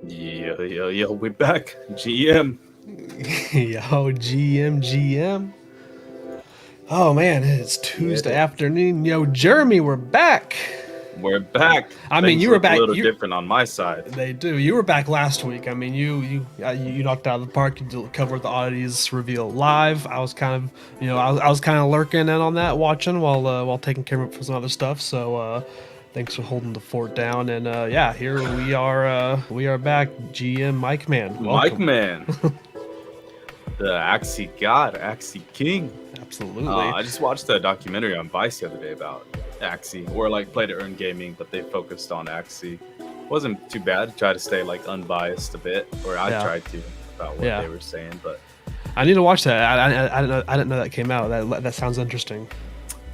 Yo, we back. GM. Yo, GM. Oh man, it's Tuesday Yeah, afternoon. Yo, Jeremy, we're back. we're back. I mean, Things you were look a back. little different on my side. They do. You were back last week. I mean, you knocked out of the park. You covered the oddities reveal live. I was kind of, I was kind of lurking in on that, watching while taking care of some other stuff. So, thanks for holding the fort down. And yeah, here we are. We are back. GM Mike Man, Mike welcome. Man, the Axie God, Axie King. Absolutely. I just watched a documentary on Vice the other day about Axie, or like play to earn gaming, but they focused on Axie. Wasn't too bad. Try to stay like unbiased a bit, or I Yeah. tried to about what Yeah. they were saying. But I need to watch that. I didn't know that came out. That sounds interesting.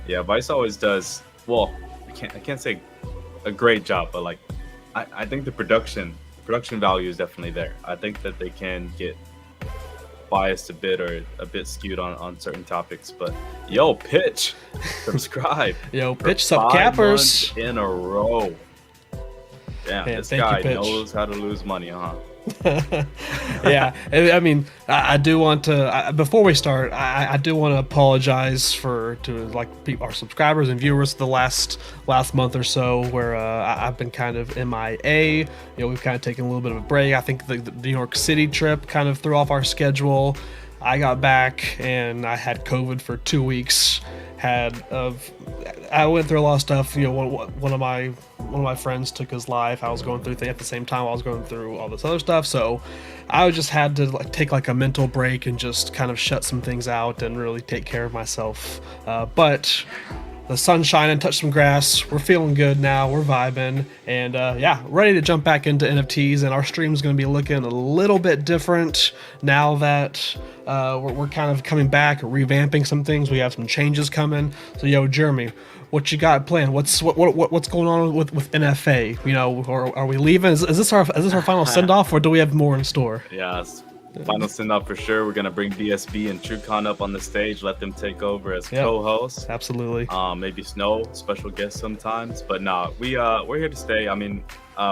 yeah, Vice always does. Well, I can't say a great job, but like I think the production value is definitely there. I think that they can get biased a bit or a bit skewed on certain topics. But yo, pitch, subscribe Yo, for pitch sub 5 months cappers. in a row. Damn, Man, this thank you, guy pitch. knows how to lose money, huh? Yeah, I mean, I do want to. Before we start, I do want to apologize to like our subscribers and viewers the last month or so, where I've been kind of MIA. We've kind of taken a little bit of a break. I think the New York City trip kind of threw off our schedule. I got back and I had COVID for 2 weeks. I went through a lot of stuff. One of my friends took his life. I was going through things at the same time. I was going through all this other stuff. So I just had to take like a mental break and just kind of shut some things out and really take care of myself. But the sun's shining, touched some grass. We're feeling good now. We're vibing, and yeah, ready to jump back into NFTs. And our stream's going to be looking a little bit different now that we're kind of coming back, revamping some things. We have some changes coming. So, yo, Jeremy, what you got planned? What's going on with NFA? Or are we leaving? Is this our final send off, or do we have more in store? Yes. Final send off for sure. We're gonna bring DSB and TrueCon up on the stage, let them take over as Yep. co-hosts. Absolutely. Maybe Snow, special guest sometimes. But nah, we're here to stay. I mean,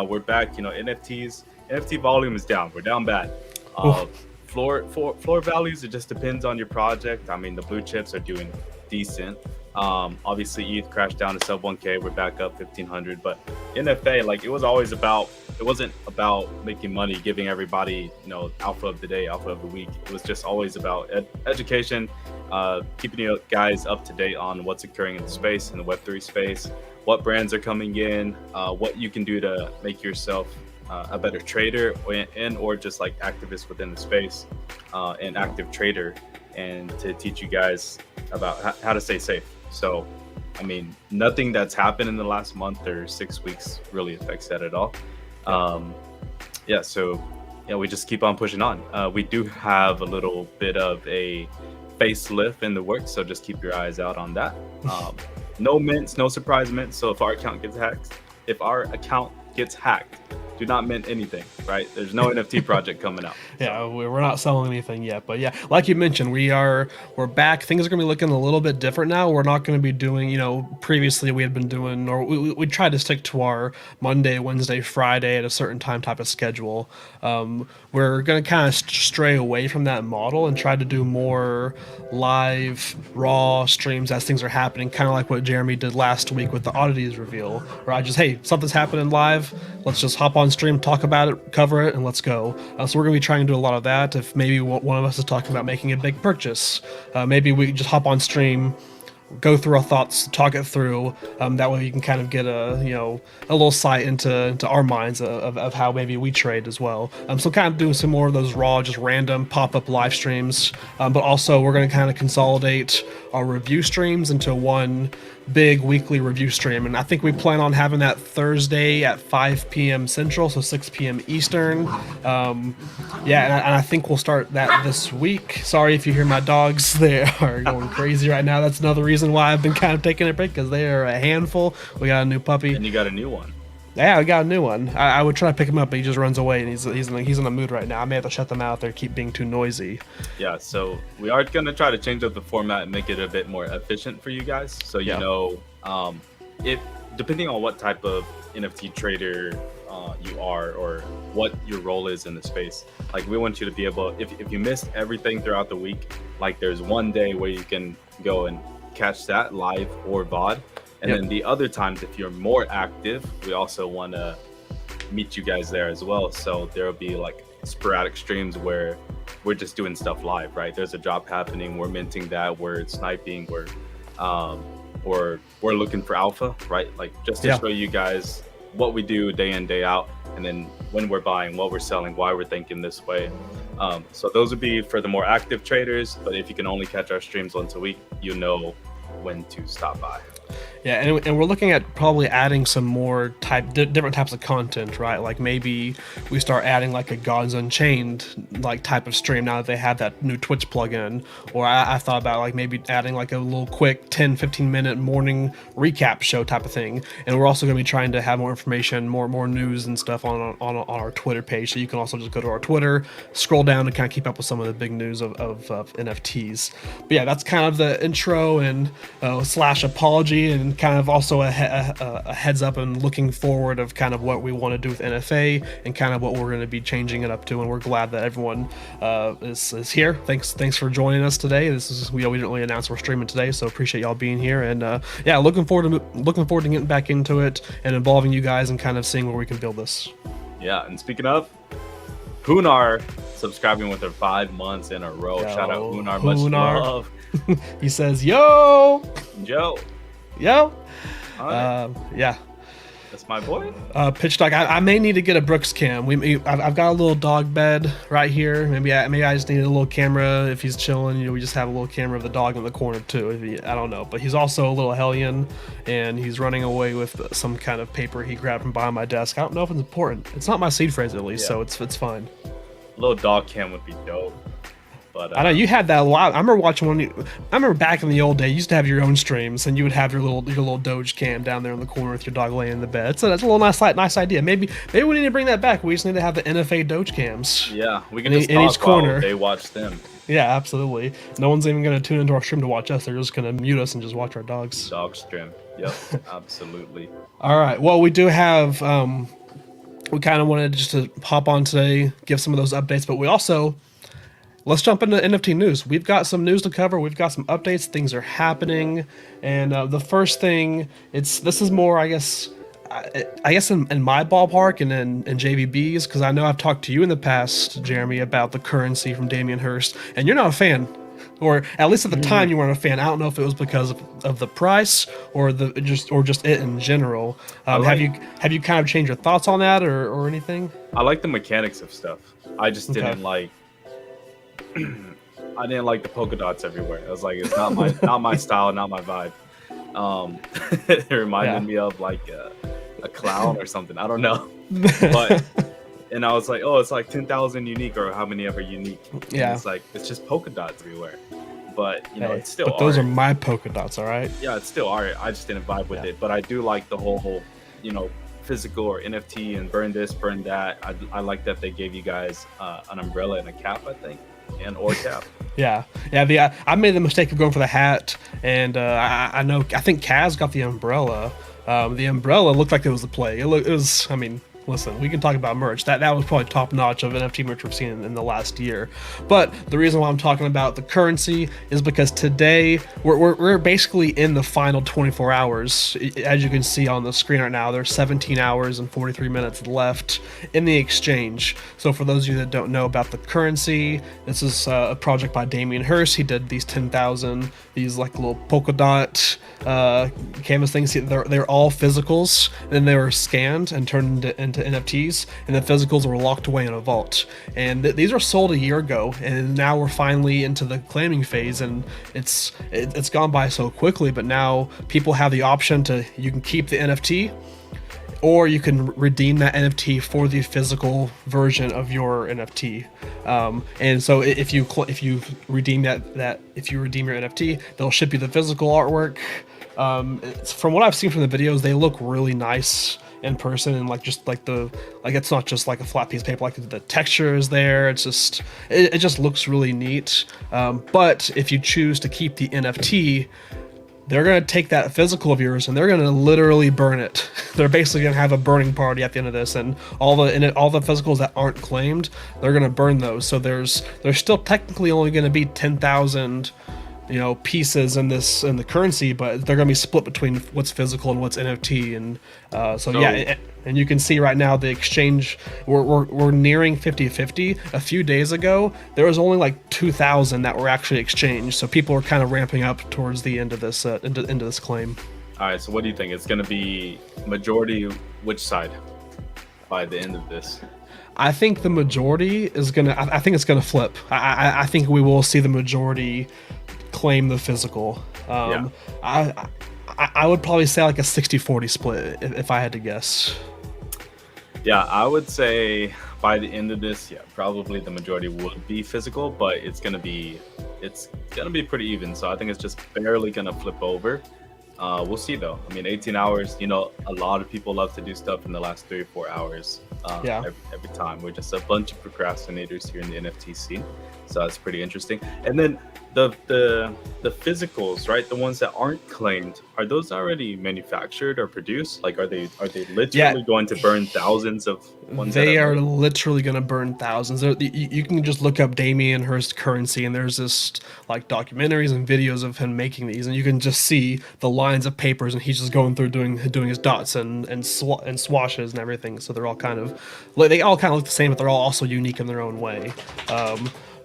we're back. NFT volume is down. We're down bad. Uh, floor values, it just depends on your project. I mean, the blue chips are doing decent. Obviously ETH crashed down to sub 1K. We're back up 1500. But NFA, like, it wasn't about making money, giving everybody, alpha of the day, alpha of the week. It was just always about education, keeping you guys up to date on what's occurring in the space, in the Web3 space, what brands are coming in, what you can do to make yourself a better trader or just like activist within the space, an active trader, and to teach you guys about how to stay safe. So, I mean, nothing that's happened in the last month or 6 weeks really affects that at all. Yeah, so we just keep on pushing on. We do have a little bit of a facelift in the works, so just keep your eyes out on that. No mints, no surprise mints. So if our account gets hacked, do not mint anything, right? There's no NFT project coming out. Yeah, we're not selling anything yet, but yeah, like you mentioned, we're back. Things are gonna be looking a little bit different now. We're not gonna be doing, previously we had been doing, or we tried to stick to our Monday, Wednesday, Friday at a certain time type of schedule. We're gonna kind of stray away from that model and try to do more live, raw streams as things are happening, kind of like what Jeremy did last week with the oddities reveal, where I just, hey, something's happening live, let's just hop on stream, talk about it, cover it, and let's go. So we're gonna be trying to do a lot of that. If maybe one of us is talking about making a big purchase, maybe we just hop on stream, go through our thoughts, talk it through. That way you can kind of get a little sight into our minds of how maybe we trade as well. So kind of doing some more of those raw, just random pop-up live streams. But also we're going to kind of consolidate our review streams into one big weekly review stream, and I think we plan on having that Thursday at 5 p.m. Central, so 6 p.m. Eastern. Yeah, and I think we'll start that this week. Sorry if you hear my dogs; they are going crazy right now. That's another reason why I've been kind of taking a break, because they are a handful. We got a new puppy. And you got a new one. Yeah, I got a new one. I would try to pick him up, but he just runs away, and he's in a mood right now. I may have to shut them out. They keep being too noisy. Yeah, so we are going to try to change up the format and make it a bit more efficient for you guys. So, if depending on what type of NFT trader you are or what your role is in the space. Like we want you to be able, if you missed everything throughout the week, like there's one day where you can go and catch that live or VOD. And Yep. then the other times, if you're more active, we also want to meet you guys there as well. So there'll be like sporadic streams where we're just doing stuff live, right? There's a drop happening, we're minting that, we're sniping, or we're looking for alpha, right? Like just to Yeah. show you guys what we do day in, day out, and then when we're buying, what we're selling, why we're thinking this way. So those would be for the more active traders, but if you can only catch our streams once a week, you know when to stop by. Yeah, and we're looking at probably adding some more different types of content, right? Like maybe we start adding like a Gods Unchained like type of stream now that they have that new Twitch plugin. Or I thought about like maybe adding like a little quick 10-15 minute morning recap show type of thing. And we're also going to be trying to have more information, more news and stuff on our Twitter page. So you can also just go to our Twitter, scroll down, and kind of keep up with some of the big news of NFTs. But yeah, that's kind of the intro and slash apology, and kind of also a heads up and looking forward of kind of what we want to do with NFA and kind of what we're going to be changing it up to. And we're glad that everyone is here. Thanks for joining us today. We didn't really announce we're streaming today, so appreciate y'all being here. And yeah, looking forward to getting back into it and involving you guys and kind of seeing where we can build this. Yeah, and speaking of, Hunar subscribing with her 5 months in a row. Yo, Shout out Hunar, much Hunar. love. He says, "Yo, Joe, yo, Alright. yeah." That's my boy. Pitch dog. I may need to get a Brooks cam. I've got a little dog bed right here. Maybe I just need a little camera if he's chilling. You know, we just have a little camera of the dog in the corner too. I don't know, but he's also a little hellion, and he's running away with some kind of paper he grabbed from behind my desk. I don't know if it's important. It's not my seed phrase at least, Yeah. so it's fine. A little dog cam would be dope. But I know you had that a lot. I remember watching one. I remember back in the old day, you used to have your own streams, and you would have your little Doge cam down there in the corner with your dog laying in the bed. So that's a little nice idea. Maybe we need to bring that back. We just need to have the NFA Doge cams. yeah, we can in just each talk while corner. they watch them. Yeah, absolutely. No one's even going to tune into our stream to watch us. They're just going to mute us and just watch our dogs. Dog stream. Yep, absolutely. All right. Well, we do have. We kind of wanted just to hop on today, give some of those updates, but we also. Let's jump into NFT news. We've got some news to cover. We've got some updates. Things are happening, and the first thing, this is more, I guess in my ballpark and in JVB's, because I know I've talked to you in the past, Jeremy, about the currency from Damien Hirst, and you're not a fan, or at least at the time you weren't a fan. I don't know if it was because of the price or just it in general. Have you kind of changed your thoughts on that or anything? I like the mechanics of stuff. I just didn't like. I didn't like the polka dots everywhere. I was like, it's not my style, not my vibe. It reminded me of like a clown or something. I don't know. But and I was like, oh, it's like 10,000 unique or how many ever unique. Yeah. And it's like it's just polka dots everywhere. But you know, it's still But those art. are my polka dots, all right? Yeah, it's still art. I just didn't vibe with it. But I do like the whole physical or NFT and burn this, burn that. I like that they gave you guys an umbrella and a cap, I think. And or cap. Yeah. I made the mistake of going for the hat, and I think Kaz got the umbrella. The umbrella looked like it was the play. It was. I mean, listen, we can talk about merch. That was probably top notch of NFT merch we've seen in the last year. But the reason why I'm talking about the currency is because today we're basically in the final 24 hours. As you can see on the screen right now, there's 17 hours and 43 minutes left in the exchange. So for those of you that don't know about the currency, this is a project by Damien Hirst. He did these 10,000, these like little polka dot canvas things. They're all physicals, and then they were scanned and turned into NFTs, and the physicals were locked away in a vault. And these were sold a year ago, and now we're finally into the claiming phase, and it's gone by so quickly. But now people have the option you can keep the NFT, or you can redeem that NFT for the physical version of your NFT. And so if you redeem your NFT, they'll ship you the physical artwork. From what I've seen from the videos, they look really nice in person, and it's not just like a flat piece of paper. Like the texture is there. It just looks really neat. But if you choose to keep the NFT, they're going to take that physical of yours and they're going to literally burn it. They're basically going to have a burning party at the end of this, and all the physicals that aren't claimed, they're going to burn those. So there's still technically only going to be 10,000 pieces in the currency, but they're going to be split between what's physical and what's NFT. And so yeah, and you can see right now the exchange, we're nearing 50-50. A few days ago there was only like 2,000 that were actually exchanged, so people are kind of ramping up towards the end of this into this claim. All right, so what do you think? It's going to be majority which side by the end of this? I think the majority is gonna. I think it's gonna flip. I think we will see the majority claim the physical. I would probably say like a 60-40 split if I had to guess. Yeah, I would say by the end of this, yeah, probably the majority would be physical, but it's gonna be pretty even. So I think it's just barely gonna flip over. We'll see though. I mean, 18 hours, a lot of people love to do stuff in the last 3 or 4 hours. Every time. We're just a bunch of procrastinators here in the NFT scene. So that's pretty interesting. And then the physicals, right? The ones that aren't claimed, are those already manufactured or produced? Like, are they literally going to burn thousands of ones? They are literally going to burn thousands. You can just look up Damien Hirst currency, and there's this like documentaries and videos of him making these, and you can just see the lines of papers, and he's just going through doing his dots and swashes and everything. So they're all kind of look the same, but they're all also unique in their own way.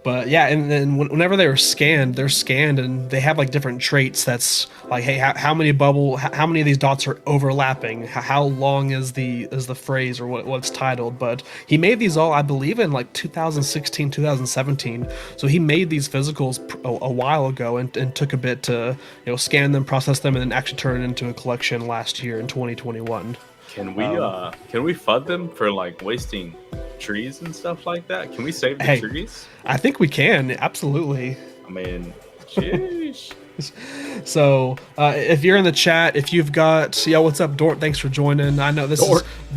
But yeah, and then whenever they're scanned, and they have like different traits. That's like, hey, how many of these dots are overlapping? How long is the phrase or what's titled? But he made these all, I believe, in like 2016, 2017. So he made these physicals a while ago and took a bit to scan them, process them, and then actually turn it into a collection last year in 2021. Can we FUD them for like wasting trees and stuff like that? Can we save the trees? I think we can, absolutely. I mean, sheesh. So if you're in the chat, if you've got what's up, Dort? Thanks for joining. I know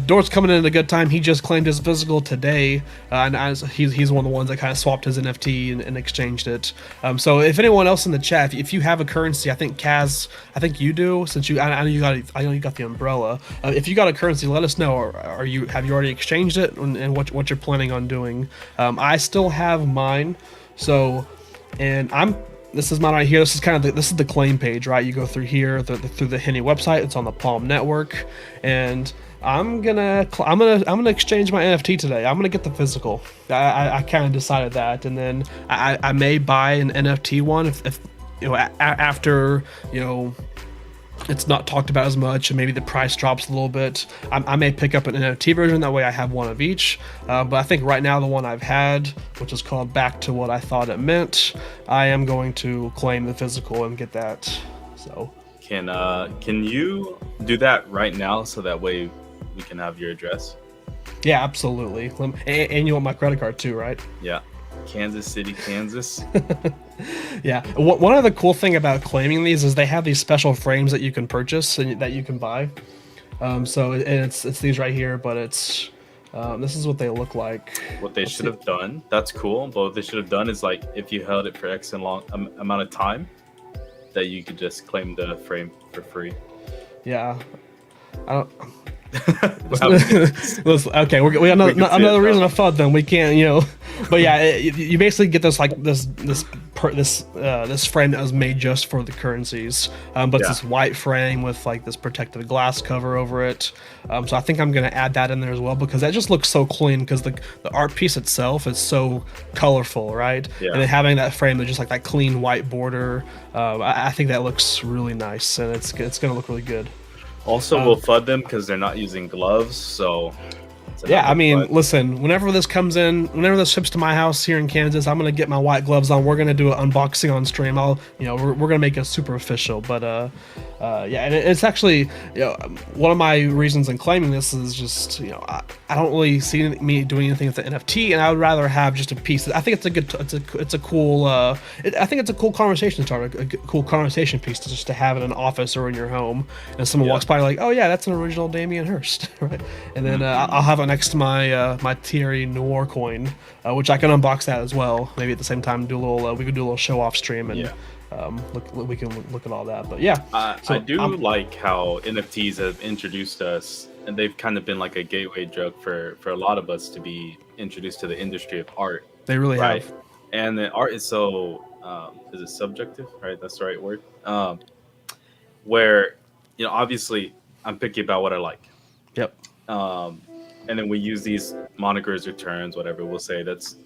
Dort's coming in at a good time. He just claimed his physical today, and he's one of the ones that kind of swapped his NFT and exchanged it. So if anyone else in the chat, if you have a currency, I think Kaz, you do, since I know you got the umbrella. If you got a currency, let us know. Have you already exchanged it, and what you're planning on doing? I still have mine, so this is mine right here. This is the claim page, right? You go through here through the Henny website. It's on the Palm Network, and I'm gonna exchange my NFT today. I'm gonna get the physical. I kind of decided that, and then I may buy an NFT one if after it's not talked about as much, and maybe the price drops a little bit. I may pick up an NFT version. That way I have one of each. But I think right now the one I've had, which is called Back to What I Thought It Meant, I am going to claim the physical and get that. So can you do that right now so that way we can have your address? Yeah, absolutely. And you want my credit card too, right? Yeah. Kansas City, Kansas. Yeah. One of the cool thing about claiming these is they have these special frames that you can purchase and that you can buy. So it's these right here, but it's this is what they look like. What they should have done, that's cool, but what they should have done is like if you held it for X and long amount of time, that you could just claim the frame for free. Yeah. I don't. Okay, we got another reason to FUD them. We can't, but yeah, you basically get this like this frame that was made just for the currencies, but it's this white frame with like this protective glass cover over it. So I think I'm gonna add that in there as well because that just looks so clean because the art piece itself is so colorful, right? Yeah. And then having that frame that's just like that clean white border, I think that looks really nice, and it's gonna look really good. Also, we'll FUD them because they're not using gloves, so... Yeah, I mean, listen, whenever this ships to my house here in Kansas, I'm going to get my white gloves on. We're going to do an unboxing on stream. We're going to make it super official. But, yeah, and it's actually, one of my reasons in claiming this is just, I don't really see me doing anything with the NFT, and I would rather have just a piece. I think it's a cool, I think it's a cool conversation starter, a cool conversation piece just to have in an office or in your home. And someone walks by like, oh yeah, that's an original Damien Hirst, right? And then I'll have it next to my Thierry Noir coin, which I can unbox that as well. Maybe at the same time we could do a little show off stream and we can look at all that. But yeah, I do like how NFTs have introduced us, and they've kind of been like a gateway drug for a lot of us to be introduced to the industry of art, they really right? have. And the art is so is it subjective, right? That's the right word. Where obviously I'm picky about what I like. Yep. Um, and then we use these monikers or terms, whatever. We'll say that's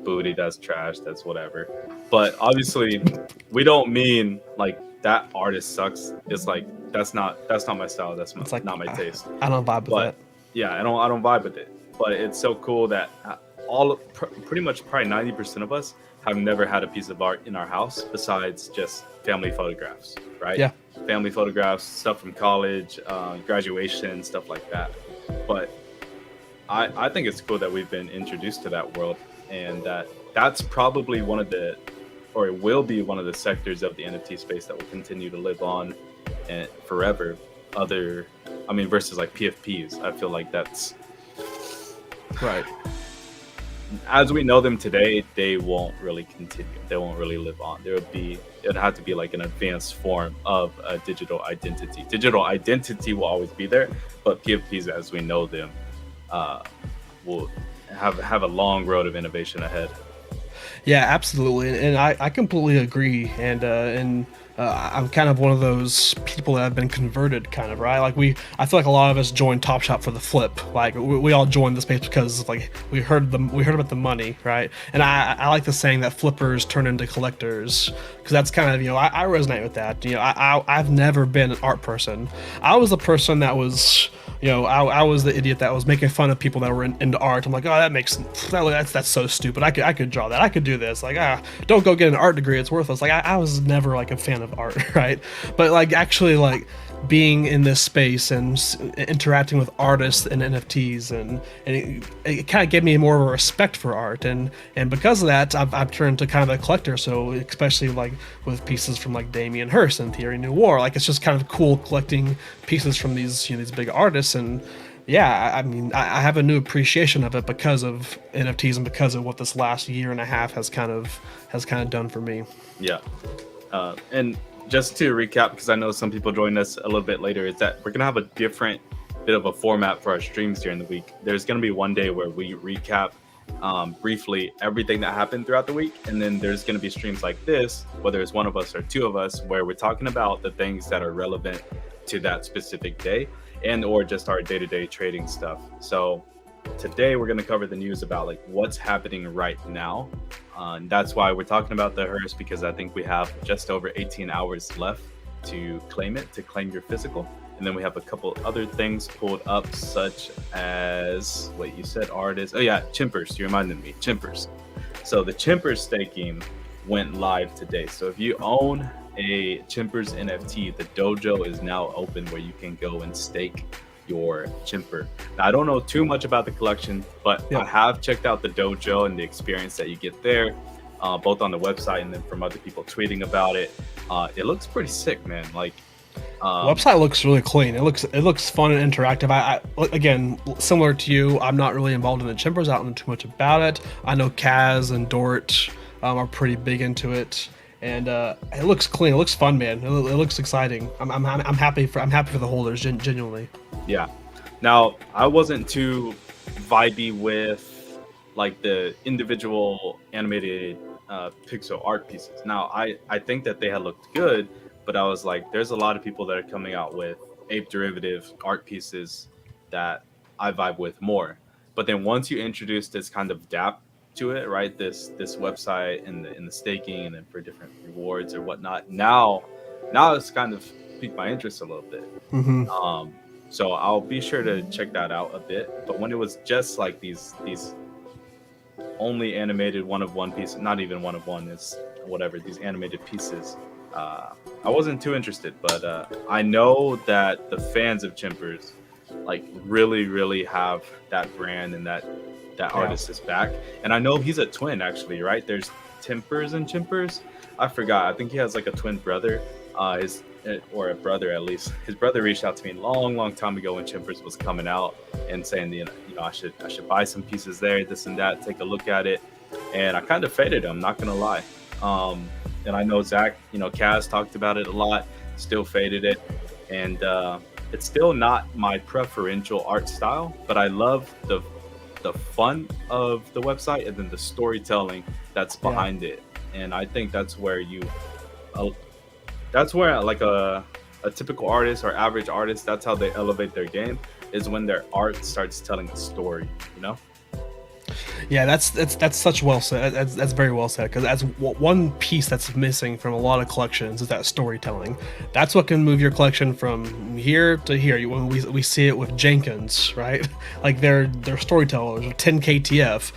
booty, that's trash, that's whatever. But obviously, we don't mean like that artist sucks. It's like that's not my style. That's It's like not my taste. I don't vibe with But that. yeah, I don't vibe with it. But it's so cool that pretty much probably 90% of us have never had a piece of art in our house besides just family photographs, right? Yeah. Family photographs, stuff from college, graduation, stuff like that. But I think it's cool that we've been introduced to that world, and that's probably one of the, or it will be one of the sectors of the NFT space that will continue to live on and forever. Versus like PFPs, I feel like that's Right. as we know them today, they won't really continue. They won't really live on. It'd have to be like an advanced form of a digital identity. Digital identity will always be there, but PFPs as we know them will have a long road of innovation ahead. Yeah, absolutely, and I completely agree. And I'm kind of one of those people that have been converted, kind of, right? Like I feel like a lot of us joined Top Shop for the flip. Like we all joined the space because like we heard about the money, right? And I like the saying that flippers turn into collectors, because that's kind of I resonate with that. I've never been an art person. I was the person that was. I was the idiot that was making fun of people that were into art. I'm like, oh, that's so stupid. I could draw that. I could do this. Like, don't go get an art degree. It's worthless. Like, I was never like a fan of art, right? But like actually like being in this space and interacting with artists and NFTs, and it kind of gave me more of a respect for art, and because of that, I've turned to kind of a collector. So especially like with pieces from like Damien Hirst and Thierry Noir, like it's just kind of cool collecting pieces from these these big artists. And yeah, I have a new appreciation of it because of NFTs and because of what this last year and a half has kind of done for me. Yeah, and just to recap, because I know some people join us a little bit later, is that we're gonna have a different bit of a format for our streams during the week. There's gonna be one day where we recap briefly everything that happened throughout the week, and then there's gonna be streams like this, whether it's one of us or two of us, where we're talking about the things that are relevant to that specific day, and or just our day-to-day trading stuff. So today we're going to cover the news about like what's happening right now. And that's why we're talking about the Hearst, because I think we have just over 18 hours left to claim your physical. And then we have a couple other things pulled up, such as what you said, artists. Oh yeah, Chimpers. You reminded me, Chimpers. So the Chimpers staking went live today. So if you own a Chimpers NFT, the dojo is now open where you can go and stake your chimper. Now, I don't know too much about the collection, but I have checked out the dojo and the experience that you get there, both on the website and then from other people tweeting about it. It looks pretty sick, man. Like, website looks really clean. It looks fun and interactive. I again, similar to you, I'm not really involved in the chimpers. I don't know too much about it. I know Kaz and Dort are pretty big into it. And it looks clean. It looks fun, man. It looks exciting. I'm happy for the holders, genuinely. Yeah. Now, I wasn't too vibey with like the individual animated pixel art pieces. Now, I think that they had looked good, but I was like, there's a lot of people that are coming out with ape derivative art pieces that I vibe with more. But then once you introduce this kind of dApp to it, right? This website and the staking, and then for different rewards or whatnot. Now it's kind of piqued my interest a little bit. Mm-hmm. So I'll be sure to check that out a bit. But when it was just like these only animated one of one pieces, not even one of one, is whatever, these animated pieces, I wasn't too interested. But I know that the fans of Chimpers like really have that brand, and that artist is back. And I know he's a twin, actually, right? There's Timpers and Chimpers. I forgot. I think he has like a twin brother, or a brother at least. His brother reached out to me a long time ago when Chimpers was coming out and saying, I should buy some pieces there, this and that, take a look at it. And I kind of faded him, not gonna lie. and I know Zach, Kaz talked about it a lot, still faded it, and it's still not my preferential art style, but I love the fun of the website and then the storytelling that's Yeah. behind it. And I think uh, that's where like a typical artist or average artist, that's how they elevate their game, is when their art starts telling a story, you know? Yeah, that's such well said. That's very well said, because that's one piece that's missing from a lot of collections is that storytelling. That's what can move your collection from here to here. When we see it with Jenkins, right? Like they're storytellers. 10KTF,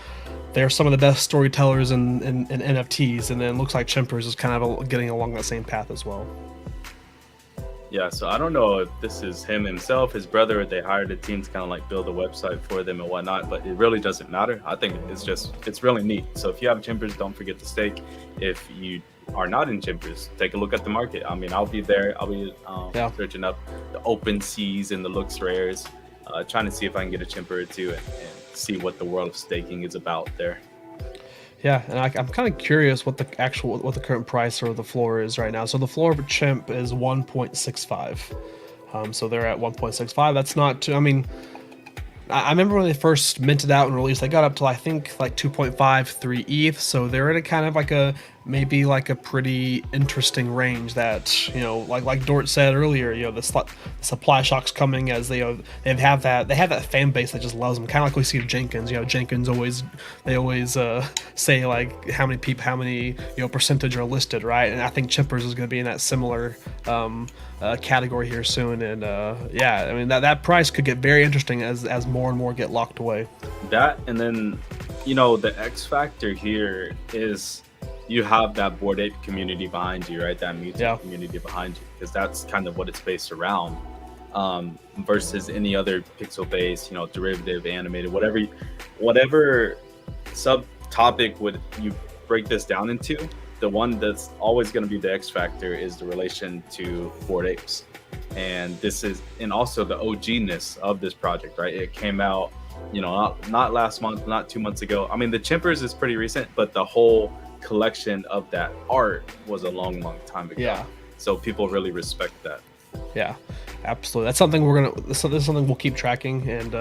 they're some of the best storytellers in NFTs, and then it looks like Chimpers is kind of getting along that same path as well. Yeah, so I don't know if this is him himself, his brother, or they hired a team to kind of like build a website for them and whatnot, but it really doesn't matter. I think it's really neat. So if you have Chimpers, don't forget to stake. If you are not in Chimpers, take a look at the market. I mean, I'll be there. I'll be searching up the open seas and the looks rares, trying to see if I can get a Chimper or two and see what the world of staking is about there. Yeah, and I'm kind of curious what the current price or the floor is right now. So the floor of a chimp is 1.65. So they're at 1.65. That's not too. I mean, I remember when they first minted out and released, they got up to I think like 2.53 ETH. So they're in a kind of like maybe like a pretty interesting range that, like Dort said earlier, the supply shock's coming as they have that fan base that just loves them, kind of like we see with Jenkins. Jenkins always say like how many percentage are listed, right? And I think Chimpers is going to be in that similar category here soon. And yeah, I mean that price could get very interesting as more and more get locked away. That, and then the X factor here is you have that Bored Ape community behind you, right? That music community behind you, because that's kind of what it's based around, versus any other pixel-based, derivative, animated, whatever subtopic would you break this down into. The one that's always going to be the X factor is the relation to Bored Apes, and also the OG-ness of this project, right? It came out, not last month, not 2 months ago. I mean, the Chimpers is pretty recent, but the whole collection of that art was a long time ago. Yeah. So people really respect that. Yeah, absolutely. That's something this is something we'll keep tracking, and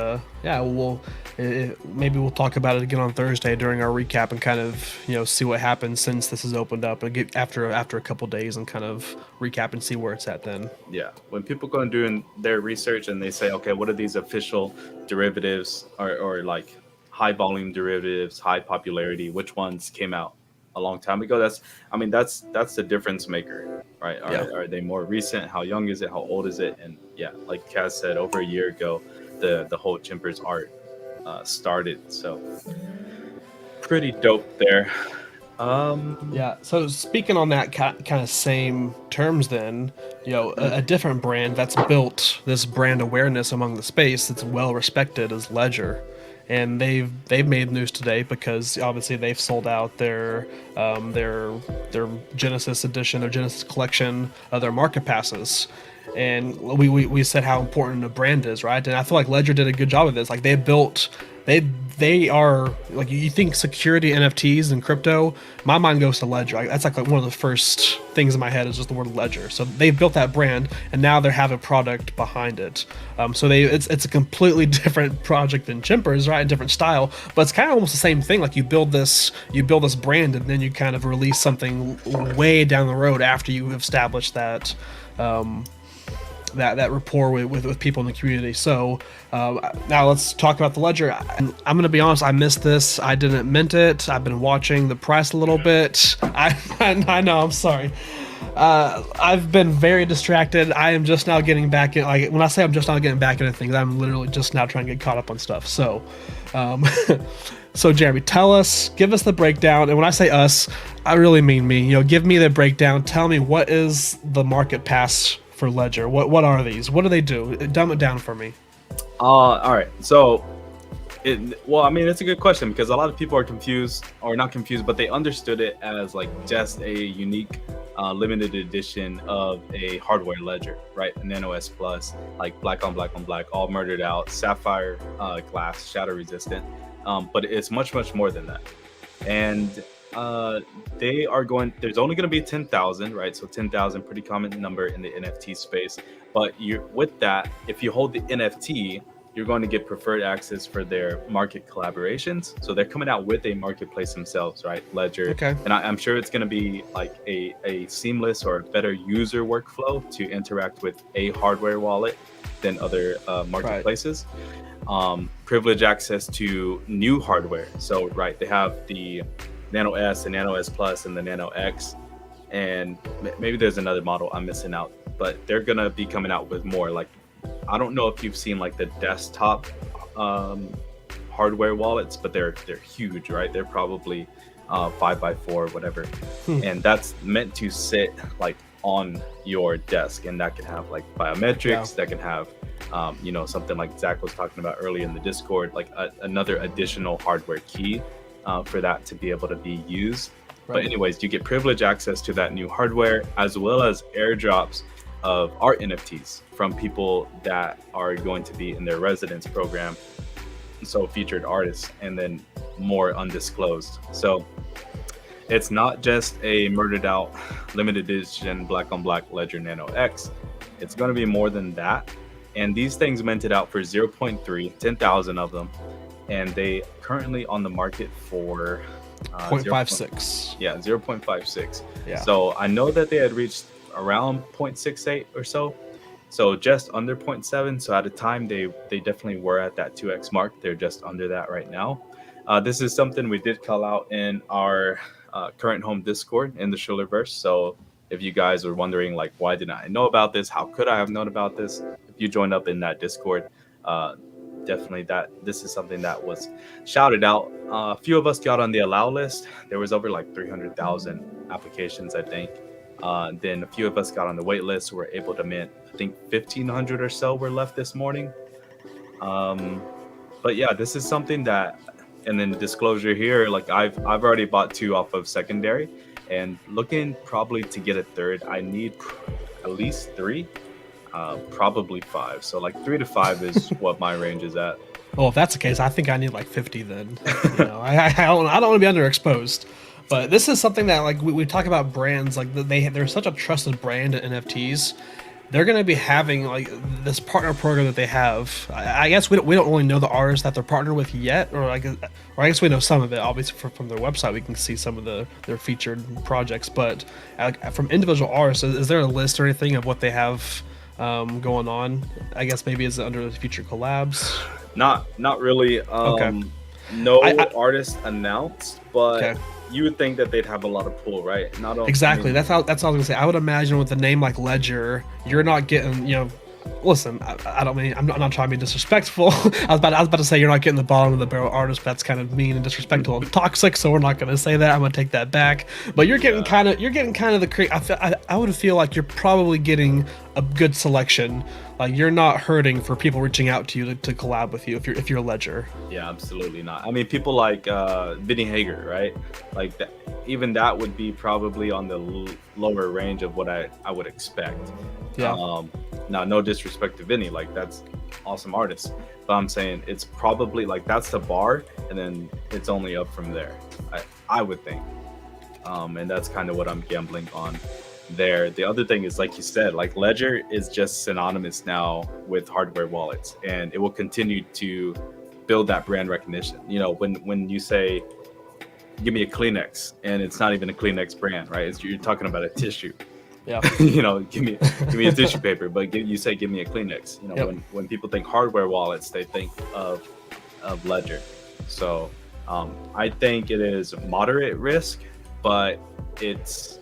maybe we'll talk about it again on Thursday during our recap and kind of see what happens since this has opened up, and get after a couple days and kind of recap and see where it's at then. Yeah, when people go and doing their research and they say, okay, what are these official derivatives or like high volume derivatives, high popularity, which ones came out a long time ago? That's the difference maker, right? Are they more recent? How young is it? How old is it? And yeah, like Kaz said, over a year ago, the whole Chimpers art started. So pretty dope there. Yeah. So speaking on that kind of same terms, then a different brand that's built this brand awareness among the space that's well respected is Ledger. And they've made news today because obviously they've sold out their Genesis edition, their Genesis collection of their market passes. And we said how important the brand is, right? And I feel like Ledger did a good job of this. Like they are, like, you think security NFTs and crypto, my mind goes to Ledger. That's like one of the first things in my head is just the word Ledger. So they've built that brand, and now they have a product behind it. So it's a completely different project than Chimpers, right? A different style, but it's kind of almost the same thing. Like you build this brand, and then you kind of release something way down the road after you've established that. That rapport with people in the community. So now let's talk about the Ledger. I'm going to be honest, I missed this. I didn't mint it. I've been watching the price a little bit. I know, I'm sorry. I've been very distracted. I am just now getting back in. Like, when I say I'm just now getting back into things, I'm literally just now trying to get caught up on stuff. So so Jeremy, give us the breakdown. And when I say us, I really mean me. Give me the breakdown. Tell me, what is the market pass for Ledger? What are these? What do they do? Dumb it down for me. All right. So, it's a good question because a lot of people are confused, or not confused, but they understood it as like just a unique, limited edition of a hardware ledger, right? A Nano S Plus, like black on black on black, all murdered out, sapphire glass, shatter resistant. But it's much more than that. And Uh, they are going. There's only going to be 10,000, right? So 10,000, pretty common number in the NFT space. But you, with that, if you hold the NFT, you're going to get preferred access for their market collaborations. So they're coming out with a marketplace themselves, right? Ledger, Okay. and I'm sure it's going to be like a seamless or better user workflow to interact with a hardware wallet than other marketplaces. Privilege access to new hardware. So, right, they have the Nano S, the Nano S Plus, and the Nano X, and maybe there's another model I'm missing out, but they're gonna be coming out with more. Like, I don't know if you've seen like the desktop hardware wallets, but they're huge, right? They're probably 5x4, whatever, and that's meant to sit like on your desk, and that can have like biometrics, that can have something like Zach was talking about earlier in the Discord, like another additional hardware key for that to be able to be used. Right. But anyways, you get privilege access to that new hardware, as well as airdrops of art NFTs from people that are going to be in their residence program. So featured artists, and then more undisclosed. So it's not just a murdered out limited edition black on black Ledger Nano X. It's going to be more than that. And these things minted out for 0.3, 10,000 of them. And they currently on the market for 0.56. Yeah, 0.56. Yeah. So I know that they had reached around 0.68 or so. So just under 0.7. So at a time, they definitely were at that 2x mark. They're just under that right now. This is something we did call out in our current home Discord in the Schillerverse. So if you guys were wondering, like, why didn't I know about this? How could I have known about this? If you joined up in that Discord, definitely this is something that was shouted out. A few of us got on the allow list. There was over like 300,000 applications, I think. Then a few of us got on the wait list. Were able to mint, I think 1,500 or so were left this morning. But yeah, this is something that, and then disclosure here, like I've already bought 2 off of secondary, and looking probably to get a third. I need at least 3. Probably 5. So like 3 to 5 is what my range is at. Well, if that's the case, I think I need like 50 then. I don't want to be underexposed. But this is something that, like, we talk about brands, like they're such a trusted brand in NFTs. They're going to be having like this partner program that they have. I guess we don't really know the artists that they're partnered with yet, or I guess we know some of it. Obviously, from their website, we can see some of their featured projects. But from individual artists, is there a list or anything of what they have going on? I guess maybe is it under the future collabs? Not really. Okay. No artist announced, but. Okay. You would think that they'd have a lot of pull, right? Exactly. That's what I was gonna say. I would imagine with a name like Ledger, you're not getting, listen, I don't mean, I'm not trying to be disrespectful. I was about to say you're not getting the bottom of the barrel artist, but that's kind of mean and disrespectful and toxic. So we're not gonna say that. I'm gonna take that back. But you're getting kind of the I would feel like you're probably getting a good selection. Like, you're not hurting for people reaching out to you to collab with you if you're a Ledger. Yeah, absolutely not. I mean, people like Vinny Hager, right? Like that, even that would be probably on the lower range of what I would expect. Yeah. Now, no disrespect to Vinny, like that's awesome artist, but I'm saying it's probably like that's the bar, and then it's only up from there. I would think, and that's kind of what I'm gambling on. There, the other thing is, like you said, like Ledger is just synonymous now with hardware wallets, and it will continue to build that brand recognition. When you say give me a Kleenex, and it's not even a Kleenex brand, right? You're talking about a tissue. Yeah. Give me a tissue paper, but you say give me a Kleenex. Yep. When people think hardware wallets, they think of Ledger. So I think it is moderate risk, but it's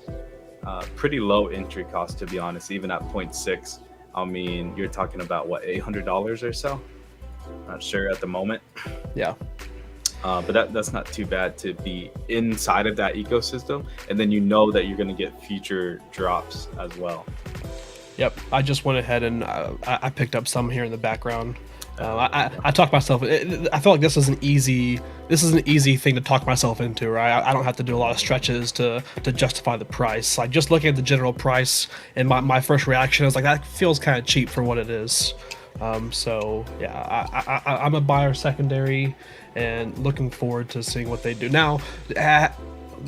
pretty low entry cost, to be honest. Even at 0.6, I mean, you're talking about what, $800 or so? Not sure at the moment. Yeah. But that's not too bad to be inside of that ecosystem, and then that you're going to get future drops as well. Yep. I just went ahead and I picked up some here in the background. I talk myself. I feel like this is an easy thing to talk myself into, right? I don't have to do a lot of stretches to justify the price. Like, just looking at the general price, and my first reaction is like, that feels kind of cheap for what it is. So yeah, I'm a buyer secondary, and looking forward to seeing what they do. Now,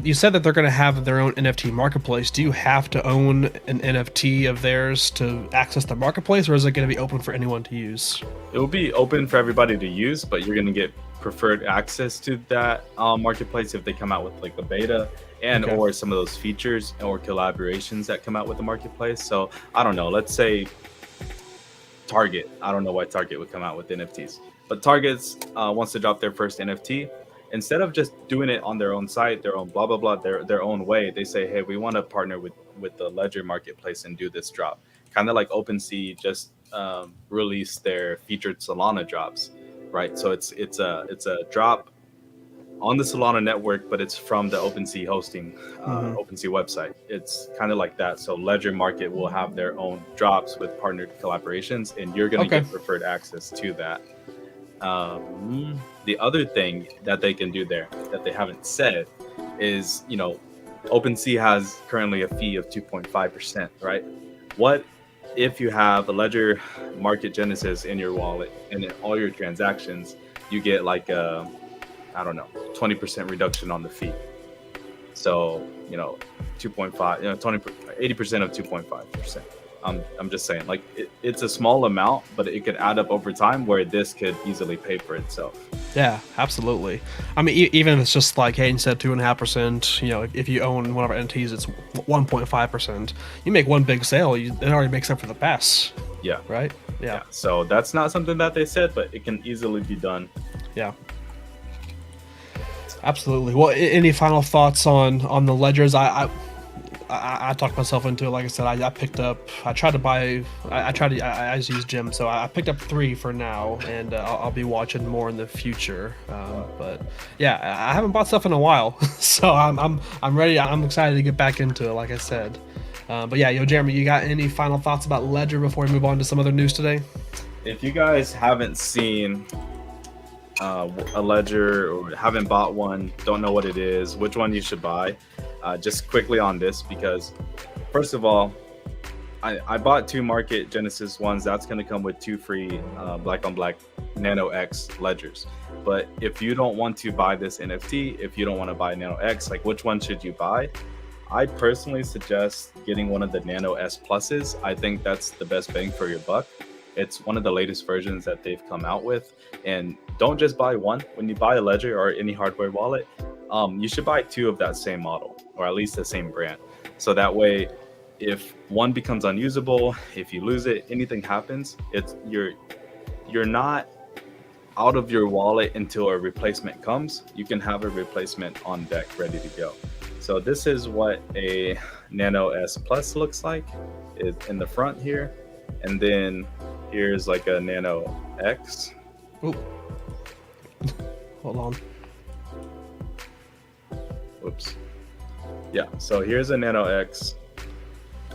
you said that they're going to have their own NFT marketplace. Do you have to own an NFT of theirs to access the marketplace, or is it going to be open for anyone to use? It will be open for everybody to use, but you're going to get preferred access to that marketplace if they come out with like the beta and Okay. or some of those features or collaborations that come out with the marketplace. So I don't know. Let's say Target. I don't know why Target would come out with NFTs, but Target's wants to drop their first NFT. Instead of just doing it on their own site, their own blah blah blah, their own way, they say, hey, we want to partner with the Ledger marketplace and do this drop. Kind of like OpenSea just released their featured Solana drops, right? So it's a drop on the Solana network, but it's from the OpenSea hosting, OpenSea website. It's kind of like that. So Ledger Market will have their own drops with partnered collaborations, and you're going to Okay. get preferred access to that. The other thing that they can do there that they haven't said is, OpenSea has currently a fee of 2.5%, right? What if you have a Ledger Market Genesis in your wallet and in all your transactions, you get like a, I don't know, 20% reduction on the fee. So, 2.5, 20, 80% of 2.5%. I'm just saying, like, it's a small amount, but it could add up over time where this could easily pay for itself. Yeah, absolutely. I mean, even if it's just like, hey, instead of 2.5%, if you own one of our entities, it's 1.5%. You make one big sale, it already makes up for the pass, Yeah. right? Yeah. So that's not something that they said, but it can easily be done. Yeah. Absolutely. Well, any final thoughts on the ledgers? I talked myself into it. Like I said, I picked up. I tried to buy. I just use Gem, so I picked up 3 for now, and I'll be watching more in the future. But yeah, I haven't bought stuff in a while, so I'm ready. I'm excited to get back into it. Like I said. But yeah, Jeremy, you got any final thoughts about Ledger before we move on to some other news today? If you guys haven't seen a Ledger or haven't bought one, don't know what it is, which one you should buy, just quickly on this, because first of all, I bought 2 Market Genesis ones. That's going to come with 2 free black on black Nano X ledgers. But if you don't want to buy this NFT, if you don't want to buy Nano X, like, which one should you buy? I personally suggest getting one of the Nano S Pluses. I think that's the best bang for your buck. It's one of the latest versions that they've come out with. And don't just buy one. When you buy a Ledger or any hardware wallet, you should buy 2 of that same model, or at least the same brand. So that way, if one becomes unusable, if you lose it, anything happens, you're not out of your wallet until a replacement comes. You can have a replacement on deck ready to go. So this is what a Nano S Plus looks like. It's in the front here. And then here's like a Nano X. Oh, hold on. Oops. Yeah, so here's a Nano X.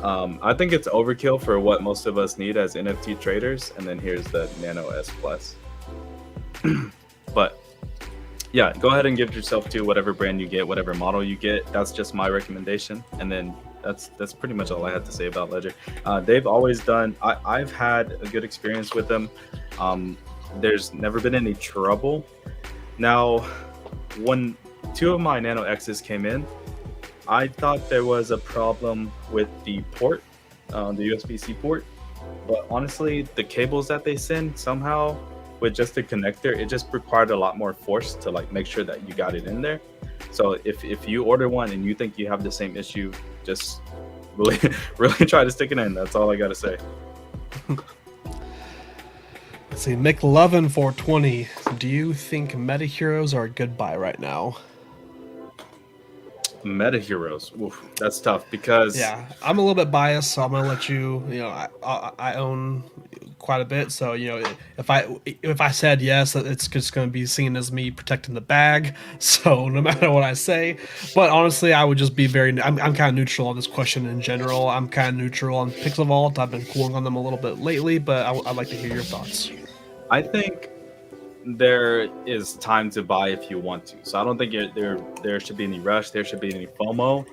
I think it's overkill for what most of us need as NFT traders. And then here's the Nano S Plus. But yeah, go ahead and give yourself to whatever brand you get, whatever model you get. That's just my recommendation. And then that's pretty much all I had to say about Ledger. They've always done, I've had a good experience with them. There's never been any trouble. Now, when 2 of my Nano X's came in, I thought there was a problem with the port, the USB-C port. But honestly, the cables that they send, somehow with just the connector, it just required a lot more force to like make sure that you got it in there. So if you order one and you think you have the same issue, just really try to stick it in. That's all I gotta say. Let's see, McLovin 420. Do you think Meta Heroes are a good buy right now? Meta Heroes, oof, that's tough because Yeah, I'm a little bit biased, so I'm gonna let you. I own quite a bit, so if I said yes, it's just gonna be seen as me protecting the bag. So no matter what I say, but honestly, I would just be I'm kind of neutral on this question in general. I'm kind of neutral on Pixel Vault. I've been cooling on them a little bit lately, but I'd like to hear your thoughts. I think there is time to buy if you want to. So I don't think there should be any rush. There should be any FOMO.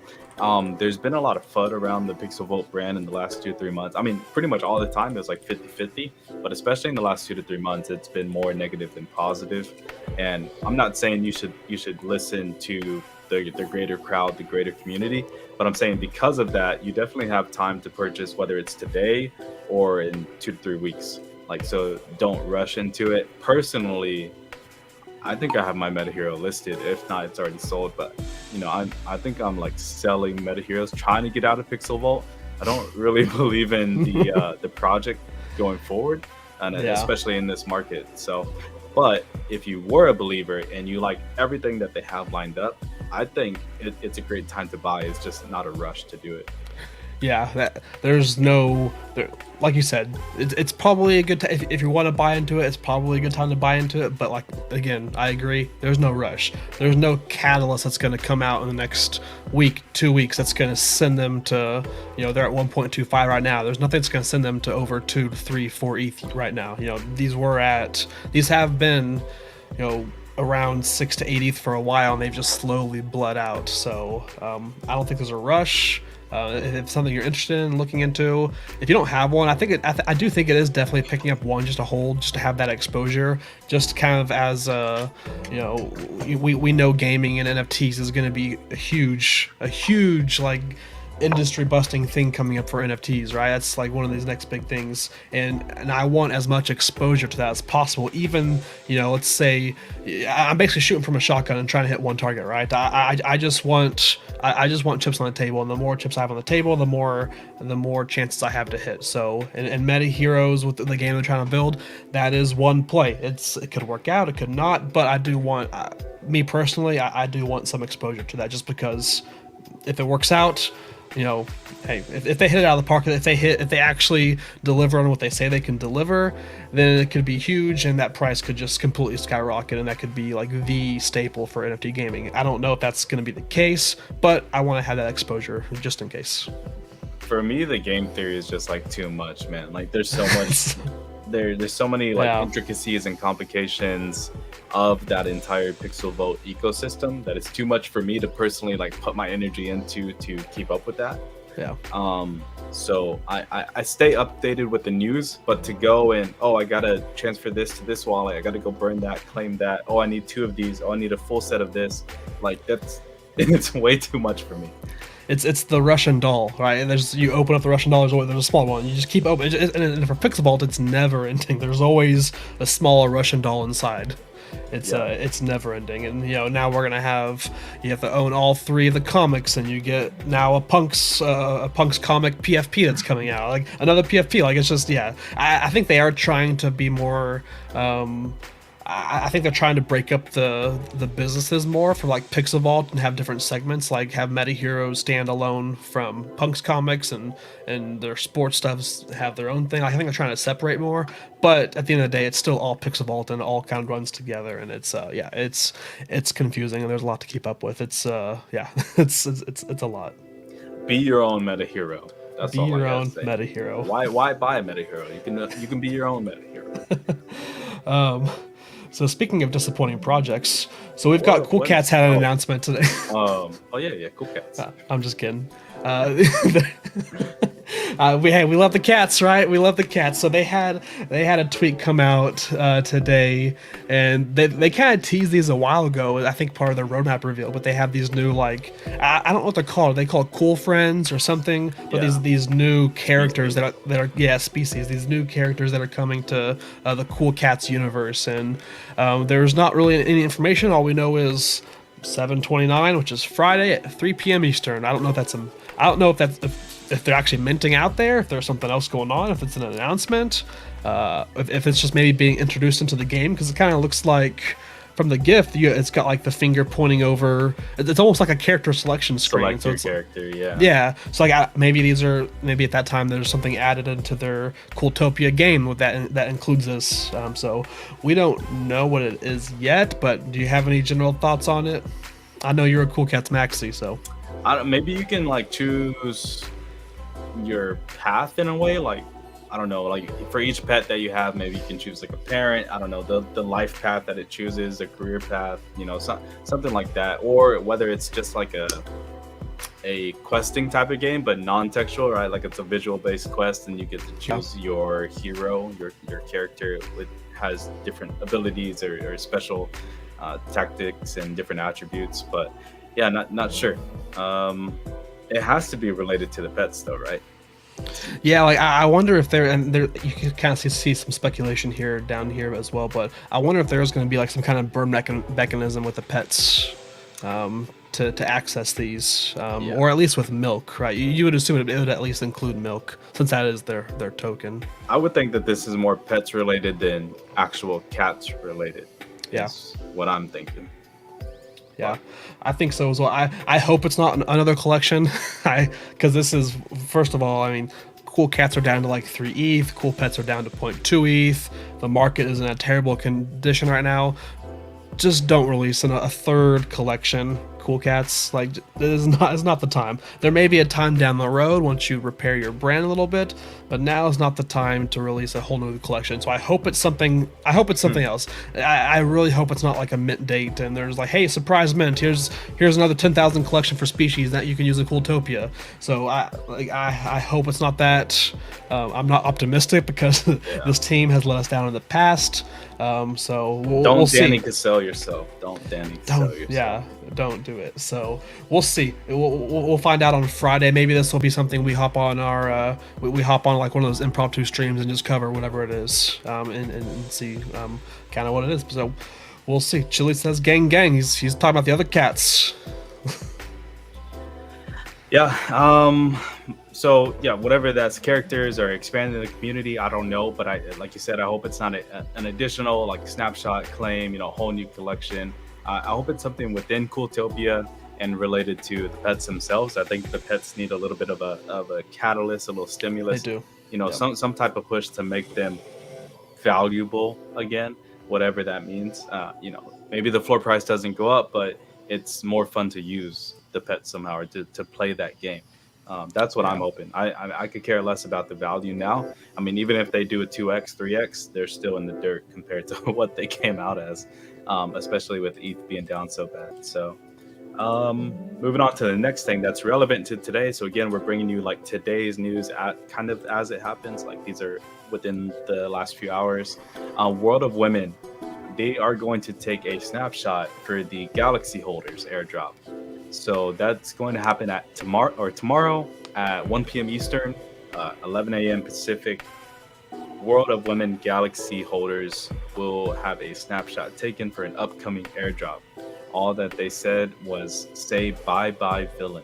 There's been a lot of FUD around the Pixel Volt brand in the last 2 3 months. I mean, pretty much all the time it was like 50-50, but especially in the last 2 to 3 months, it's been more negative than positive. And I'm not saying you should listen to the greater crowd, the greater community, but I'm saying because of that, you definitely have time to purchase, whether it's today or in 2 to 3 weeks. Like, so don't rush into it. Personally, I think I have my Meta Hero listed. If not, it's already sold. But I think I'm like selling Meta Heroes, trying to get out of Pixel Vault. I don't really believe in the project going forward, and Yeah. especially in this market. So, but if you were a believer and you like everything that they have lined up, I think it's a great time to buy. It's just not a rush to do it. Yeah, there's no, like you said, it's probably a good time if you want to buy into it. It's probably a good time to buy into it. But like again, I agree. There's no rush. There's no catalyst that's going to come out in the next week, 2 weeks that's going to send them to, they're at 1.25 right now. There's nothing that's going to send them to over 2, 3, 4 ETH right now. These have been, around 6 to 8 ETH for a while, and they've just slowly bled out. So I don't think there's a rush. If it's something you're interested in looking into, if you don't have one, I do think it is definitely picking up one just to hold, just to have that exposure, just kind of as we know gaming and NFTs is going to be a huge like industry busting thing coming up for NFTs, right? That's like one of these next big things, and I want as much exposure to that as possible. Even let's say I'm basically shooting from a shotgun and trying to hit one target, right? I just want chips on the table, and the more chips I have on the table, the more chances I have to hit. So and Meta Heroes with the game they're trying to build, that is one play. It could work out, it could not, but I do want me personally, I do want some exposure to that, just because if it works out, hey, if they hit it out of the park, if they actually deliver on what they say they can deliver, then it could be huge, and that price could just completely skyrocket, and that could be like the staple for NFT gaming. I don't know if that's going to be the case, but I want to have that exposure just in case. For me, the game theory is just like too much, man. Like, there's so much. There's so many like intricacies and complications of that entire Pixel Vote ecosystem that it's too much for me to personally like put my energy into to keep up with that. Yeah. So I stay updated with the news, but to go and I gotta transfer this to this wallet, I gotta go burn that, claim that. I need 2 of these. I need a full set of this. Like, it's way too much for me. It's the Russian doll, right? And you open up the Russian doll, there's a small one. You just keep open, and for Pixel Vault, it's never ending. There's always a smaller Russian doll inside. It's never ending, and now we're gonna you have to own all 3 of the comics, and you get now a Punk's comic PFP that's coming out, like another PFP. Like, it's just I think they are trying to be more. I think they're trying to break up the businesses more for like Pixel Vault and have different segments, like have Meta Heroes stand alone from Punk's comics, and their sports stuffs have their own thing. I think they're trying to separate more, but at the end of the day, it's still all Pixel Vault and all kind of runs together, and it's confusing, and there's a lot to keep up with. It's a lot. Be your own Meta Hero. That's all I gotta own say. Meta Hero. Why buy a Meta Hero? You can be your own Meta Hero. So speaking of disappointing projects, so we've got Cool Cats had an announcement today. Yeah, Cool Cats. I'm just kidding. We love the cats, right? We love the cats. So they had a tweet come out today, and they kind of teased these a while ago. I think part of their roadmap reveal, but they have these new, like, I don't know what they're called. They call it Cool Friends or something. But these new characters that are species. These new characters that are coming to the Cool Cats universe, and there's not really any information. All we know is 7/29, which is Friday at 3 p.m. Eastern. I don't know if they're actually minting out there, if there's something else going on, if it's an announcement, if it's just maybe being introduced into the game, because it kind of looks like from the GIF, it's got like the finger pointing over. It's almost like a character selection screen. Select your character, yeah. Yeah, so like maybe at that time there's something added into their Cooltopia game with that includes this. So we don't know what it is yet, but do you have any general thoughts on it? I know you're a Cool Cats maxi, so Maybe you can like choose your path in a way. Like, I don't know, like for each pet that you have, maybe you can choose like a parent. I don't know, the life path that it chooses, the career path, something like that, or whether it's just like a questing type of game, but non-textual, right? Like it's a visual-based quest, and you get to choose your hero, your character with has different abilities or special tactics and different attributes. But yeah, not sure. It has to be related to the pets, though, right? Yeah, like I wonder if there you can kind of see some speculation here down here as well, but I wonder if there's going to be like some kind of burn mechanism with the pets. To access these, or at least with milk, right? You would assume it would at least include milk, since that is their token. I would think that this is more pets related than actual cats related. Yeah, is what I'm thinking. Yeah, I think so as well. I hope it's not another collection, because this is, first of all, I mean, cool cats are down to like 3 ETH, cool pets are down to 0.2 ETH. The market is in a terrible condition right now. Just don't release a third collection, cool cats. Like, it's not the time. There may be a time down the road once you repair your brand a little bit, but now is not the time to release a whole new collection. So I hope it's something else. I really hope it's not like a mint date and there's like, hey, surprise mint, here's another 10,000 collection for species that you can use in Cooltopia. So I hope it's not that. I'm not optimistic because this team has let us down in the past. So we'll see. Danny Cassell yourself. Don't Danny Cassell yourself. Yeah, don't do it. So we'll see. We'll find out on Friday. Maybe this will be something we hop on our we hop on like one of those impromptu streams and just cover whatever it is, and see kind of what it is. So we'll see. Chili says gang. He's talking about the other cats. Yeah. So yeah, whatever that's characters or expanding the community, I don't know, but like you said, I hope it's not an additional like snapshot claim, whole new collection. I hope it's something within Cooltopia and related to the pets themselves. I think the pets need a little bit of a catalyst, a little stimulus. They do. Yep. Some type of push to make them valuable again, whatever that means. Maybe the floor price doesn't go up, but it's more fun to use the pet somehow or to play that game. That's what I'm hoping. I could care less about the value now. I mean, even if they do a 2x, 3x, they're still in the dirt compared to what they came out as, especially with ETH being down so bad. So moving on to the next thing that's relevant to today. So again, we're bringing you like today's news kind of as it happens. Like these are within the last few hours. World of Women, they are going to take a snapshot for the Galaxy Holders airdrop. So that's going to happen tomorrow at 1 p.m. Eastern, 11 a.m. Pacific. World of Women Galaxy Holders will have a snapshot taken for an upcoming airdrop. All that they said was say bye-bye villain.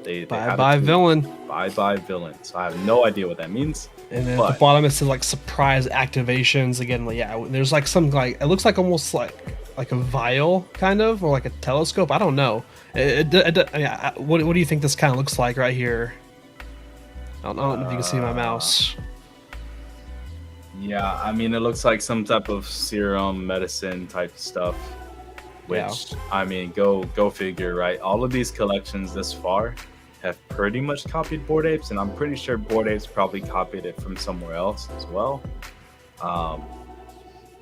Bye-bye villain. Bye-bye villain. So I have no idea what that means. And then at the bottom it says like surprise activations. Again, there's like some it looks like almost like a vial kind of, or like a telescope. I don't know. What do you think this kind of looks like right here? I don't know if you can see my mouse. Yeah, I mean, it looks like some type of serum medicine type stuff, which I mean, go figure, right? All of these collections this far have pretty much copied Bored Apes, and I'm pretty sure Bored Apes probably copied it from somewhere else as well.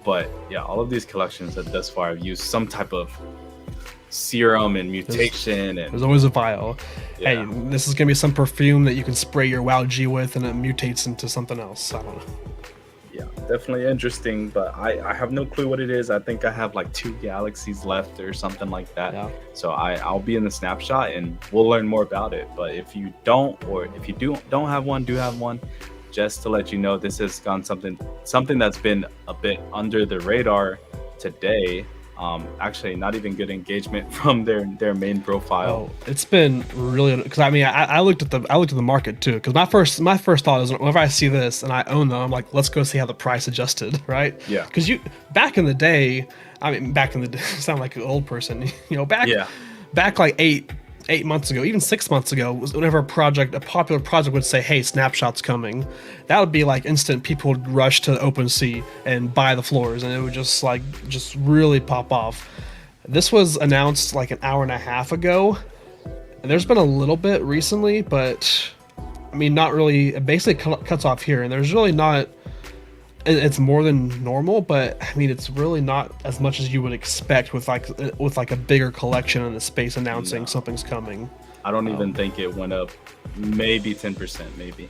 But yeah, all of these collections that thus far have used some type of serum and mutation. There's always a vial. Yeah. Hey, this is gonna be some perfume that you can spray your WoWG with, and it mutates into something else. I don't know. Yeah, definitely interesting, but I have no clue what it is. I think I have like 2 galaxies left or something like that. Yeah. So I'll be in the snapshot and we'll learn more about it. But if you don't, or if you don't have one, do have one, just to let you know, this has gone something that's been a bit under the radar today. Actually, not even good engagement from their main profile. Oh, it's been really, because I mean, I looked at the market too. Because my first thought is whenever I see this and I own them, I'm like, let's go see how the price adjusted, right? Yeah. Because back in the day, sound like an old person, back like eight months ago, even 6 months ago, was whenever a popular project would say, hey, snapshot's coming, that would be like instant. People would rush to OpenSea and buy the floors, and it would just really pop off. This was announced like an hour and a half ago, and there's been a little bit recently, but I mean, not really. It basically cuts off here, and there's really not. It's more than normal, but I mean, it's really not as much as you would expect with like a bigger collection in the space announcing something's coming. I don't even think it went up, maybe 10%, maybe.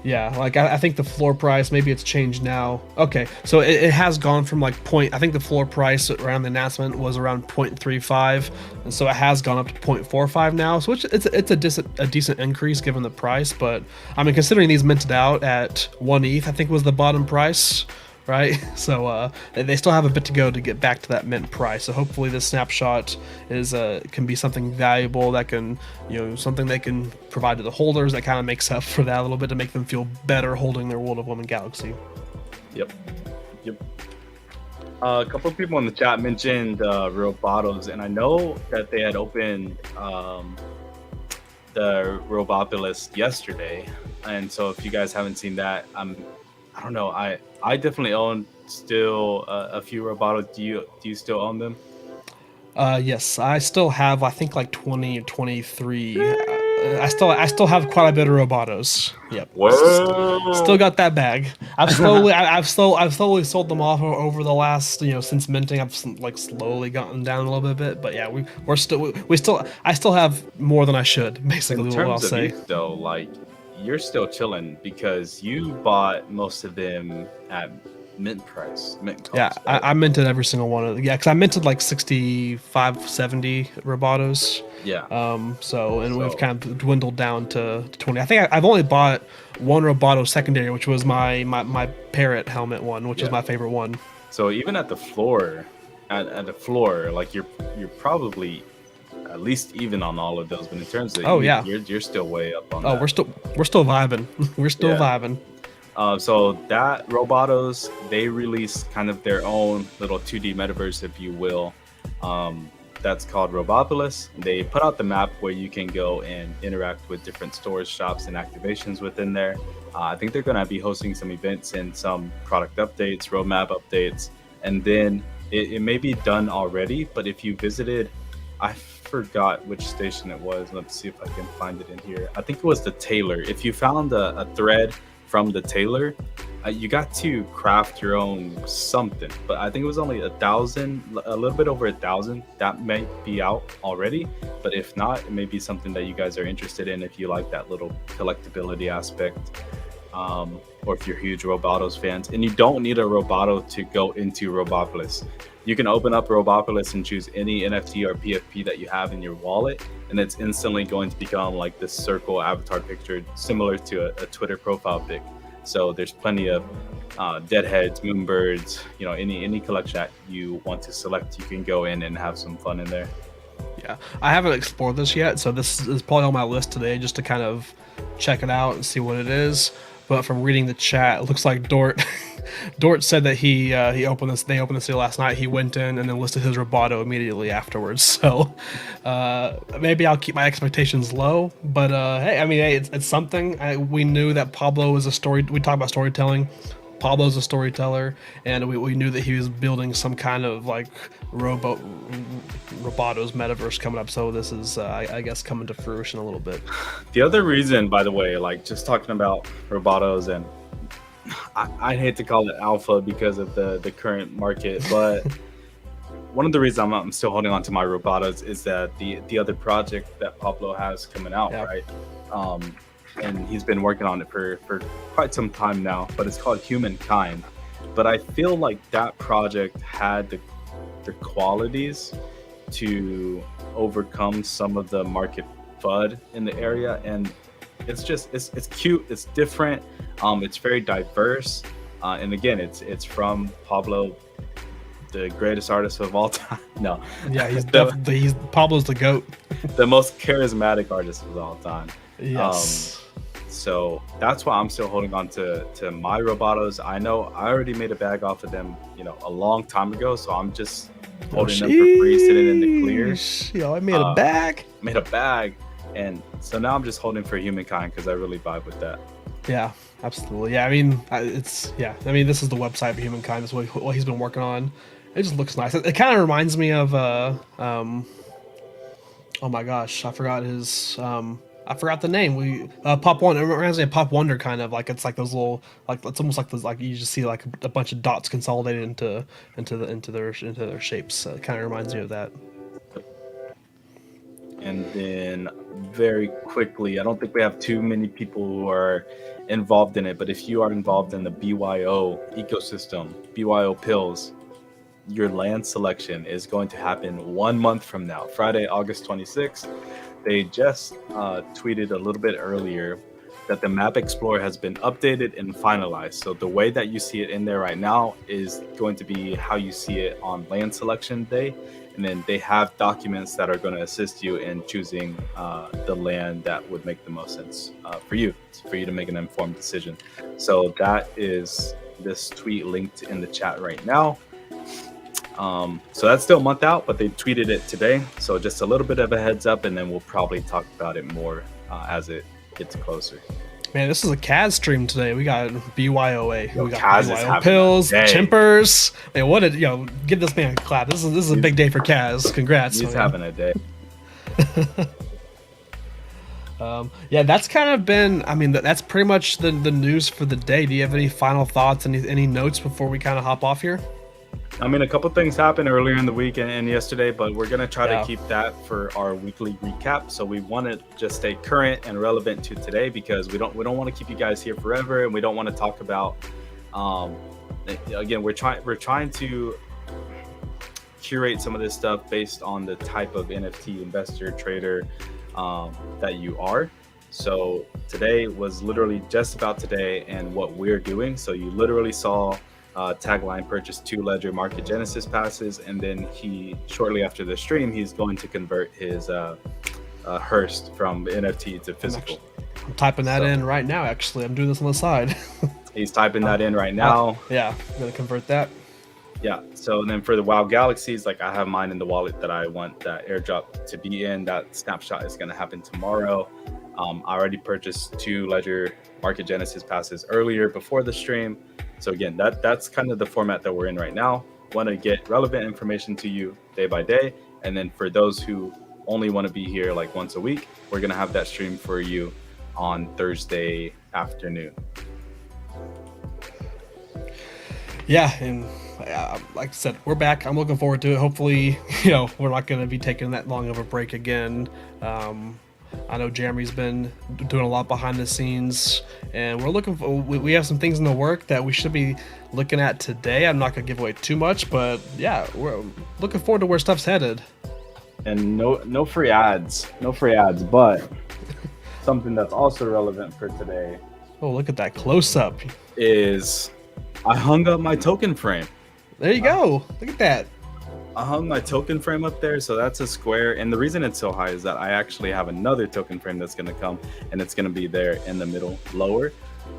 Yeah, like I think the floor price, maybe it's changed now. Okay, so it has gone from like point. I think the floor price around the announcement was around 0.35, and so it has gone up to 0.45 now. So it's a decent increase given the price. But I mean, considering these minted out at 1 ETH, I think was the bottom price, right? So they still have a bit to go to get back to that mint price. So hopefully this snapshot is can be something valuable that can, something they can provide to the holders that kind of makes up for that a little bit to make them feel better holding their World of Women Galaxy. Yep. A couple of people in the chat mentioned Robotos, and I know that they had opened the Robopolis yesterday, and so if you guys haven't seen that, I don't know. I definitely own still a few Robotos. Do you still own them? Yes, I still have. I think like 20 or 23. I still have quite a bit of Robotos. Yep. Whoa. Still got that bag. I've slowly sold them off over the last since minting. I've like slowly gotten down a little bit, but yeah, I still have more than I should. Basically, in what I'll terms of say. you, though, like you're still chilling because you bought most of them at mint price. Mint cost, yeah, right? I minted every single one of them. Yeah, because I minted like 65, 70 Robotos. Yeah. We've kind of dwindled down to 20. I think I've only bought one Roboto secondary, which was my parrot helmet one, which is my favorite one. So even at the floor, like you're probably at least even on all of those, but in terms of you're still way up on that. We're still vibing. We're still vibing. So that Robotos, they released kind of their own little 2D metaverse, if you will. That's called Robopolis. They put out the map where you can go and interact with different stores, shops, and activations within there. I think they're going to be hosting some events and some product updates, roadmap updates, and then it may be done already. But if you visited, I forgot which station it was. Let's see if I can find it in here. I think it was the Tailor. If you found a thread from the Tailor, you got to craft your own something, but I think it was only 1,000, a little bit over 1,000. That may be out already, but if not, it may be something that you guys are interested in if you like that little collectability aspect, or if you're huge Robotos fans. And you don't need a Roboto to go into Robopolis. You can open up Robopolis and choose any NFT or PFP that you have in your wallet, and it's instantly going to become like this circle avatar picture similar to a Twitter profile pic. So there's plenty of deadheads, moonbirds, any collection that you want to select, you can go in and have some fun in there. Yeah, I haven't explored this yet, so this is probably on my list today just to kind of check it out and see what it is. But from reading the chat, it looks like Dort said that he opened this. They opened this deal last night. He went in and then listed his Roboto immediately afterwards. So maybe I'll keep my expectations low. But hey, it's something. We knew that Pablo is a story. We talked about storytelling. Pablo's a storyteller, and we knew that he was building some kind of like Roboto's metaverse coming up. So this is, I guess, coming to fruition a little bit. The other reason, by the way, like just talking about Robotos, and I hate to call it alpha because of the current market, but one of the reasons I'm still holding on to my Robotos is that the other project that Pablo has coming out, right? And he's been working on it for quite some time now, but it's called Humankind. But I feel like that project had the qualities to overcome some of the market FUD in the area, and it's cute, it's different, it's very diverse, and again, it's from Pablo, the greatest artist of all time. No, yeah, he's Pablo's the GOAT, the most charismatic artist of all time. Yes. So that's why I'm still holding on to my Robotos. I know I already made a bag off of them, a long time ago. So I'm just holding them for free, sitting in the clear. Yo, I made a bag. And so now I'm just holding for Humankind because I really vibe with that. Yeah, absolutely. Yeah, I mean, this is the website for Humankind. That's what he's been working on. It just looks nice. It kind of reminds me of oh my gosh, I forgot his I forgot the name. We Pop One. It reminds me of Pop Wonder, kind of like it's like those little like it's almost like those like you just see like a bunch of dots consolidated into their shapes. It kind of reminds me of that. And then very quickly, I don't think we have too many people who are involved in it, but if you are involved in the BYO ecosystem, BYO pills, your land selection is going to happen 1 month from now, Friday, August 26th. They just tweeted a little bit earlier that the map explorer has been updated and finalized. So the way that you see it in there right now is going to be how you see it on land selection day. And then they have documents that are going to assist you in choosing the land that would make the most sense for you to make an informed decision. So that is this tweet linked in the chat right now. So that's still a month out, but they tweeted it today. So just a little bit of a heads up, and then we'll probably talk about it more as it gets closer. Man, this is a Kaz stream today. We got BYOA. Yo, We got Kaz is BYO having pills, a day. Chimpers. Man, what did give this man a clap. This is a big day for Kaz. Congrats. He's man. having a day. Yeah, that's kind of been. I mean, that's pretty much the news for the day. Do you have any final thoughts? Any notes before we kind of hop off here? I mean, a couple things happened earlier in the week and yesterday, but we're gonna try Yeah. to keep that for our weekly recap. So we want to just stay current and relevant to today because we don't want to keep you guys here forever, and we don't want to talk about. Again, we're trying to curate some of this stuff based on the type of NFT investor trader that you are. So today was literally just about today and what we're doing. So you literally saw Tagline purchased 2 Ledger Market Genesis passes, and then he shortly after the stream he's going to convert his Hearst from NFT to physical. I'm typing that in right now. Actually, I'm doing this on the side. He's typing that in right now. Yeah, I'm gonna convert that. Yeah. So then for the WoW Galaxies, like I have mine in the wallet that I want that airdrop to be in. That snapshot is going to happen tomorrow. I already purchased 2 Ledger Market Genesis passes earlier before the stream. So again, that's kind of the format that we're in right now. Want to get relevant information to you day by day. And then for those who only want to be here like once a week, we're going to have that stream for you on Thursday afternoon. Yeah, and like I said, we're back. I'm looking forward to it. Hopefully, we're not going to be taking that long of a break again. I know Jeremy's been doing a lot behind the scenes, and we're looking for. We have some things in the work that we should be looking at today. I'm not going to give away too much, but yeah, we're looking forward to where stuff's headed. And no free ads, but something that's also relevant for today. Oh, look at that close up. Is I hung up my token frame. There you go. Look at that. I hung my token frame up there, so that's a square. And the reason it's so high is that I actually have another token frame that's going to come, and it's going to be there in the middle, lower.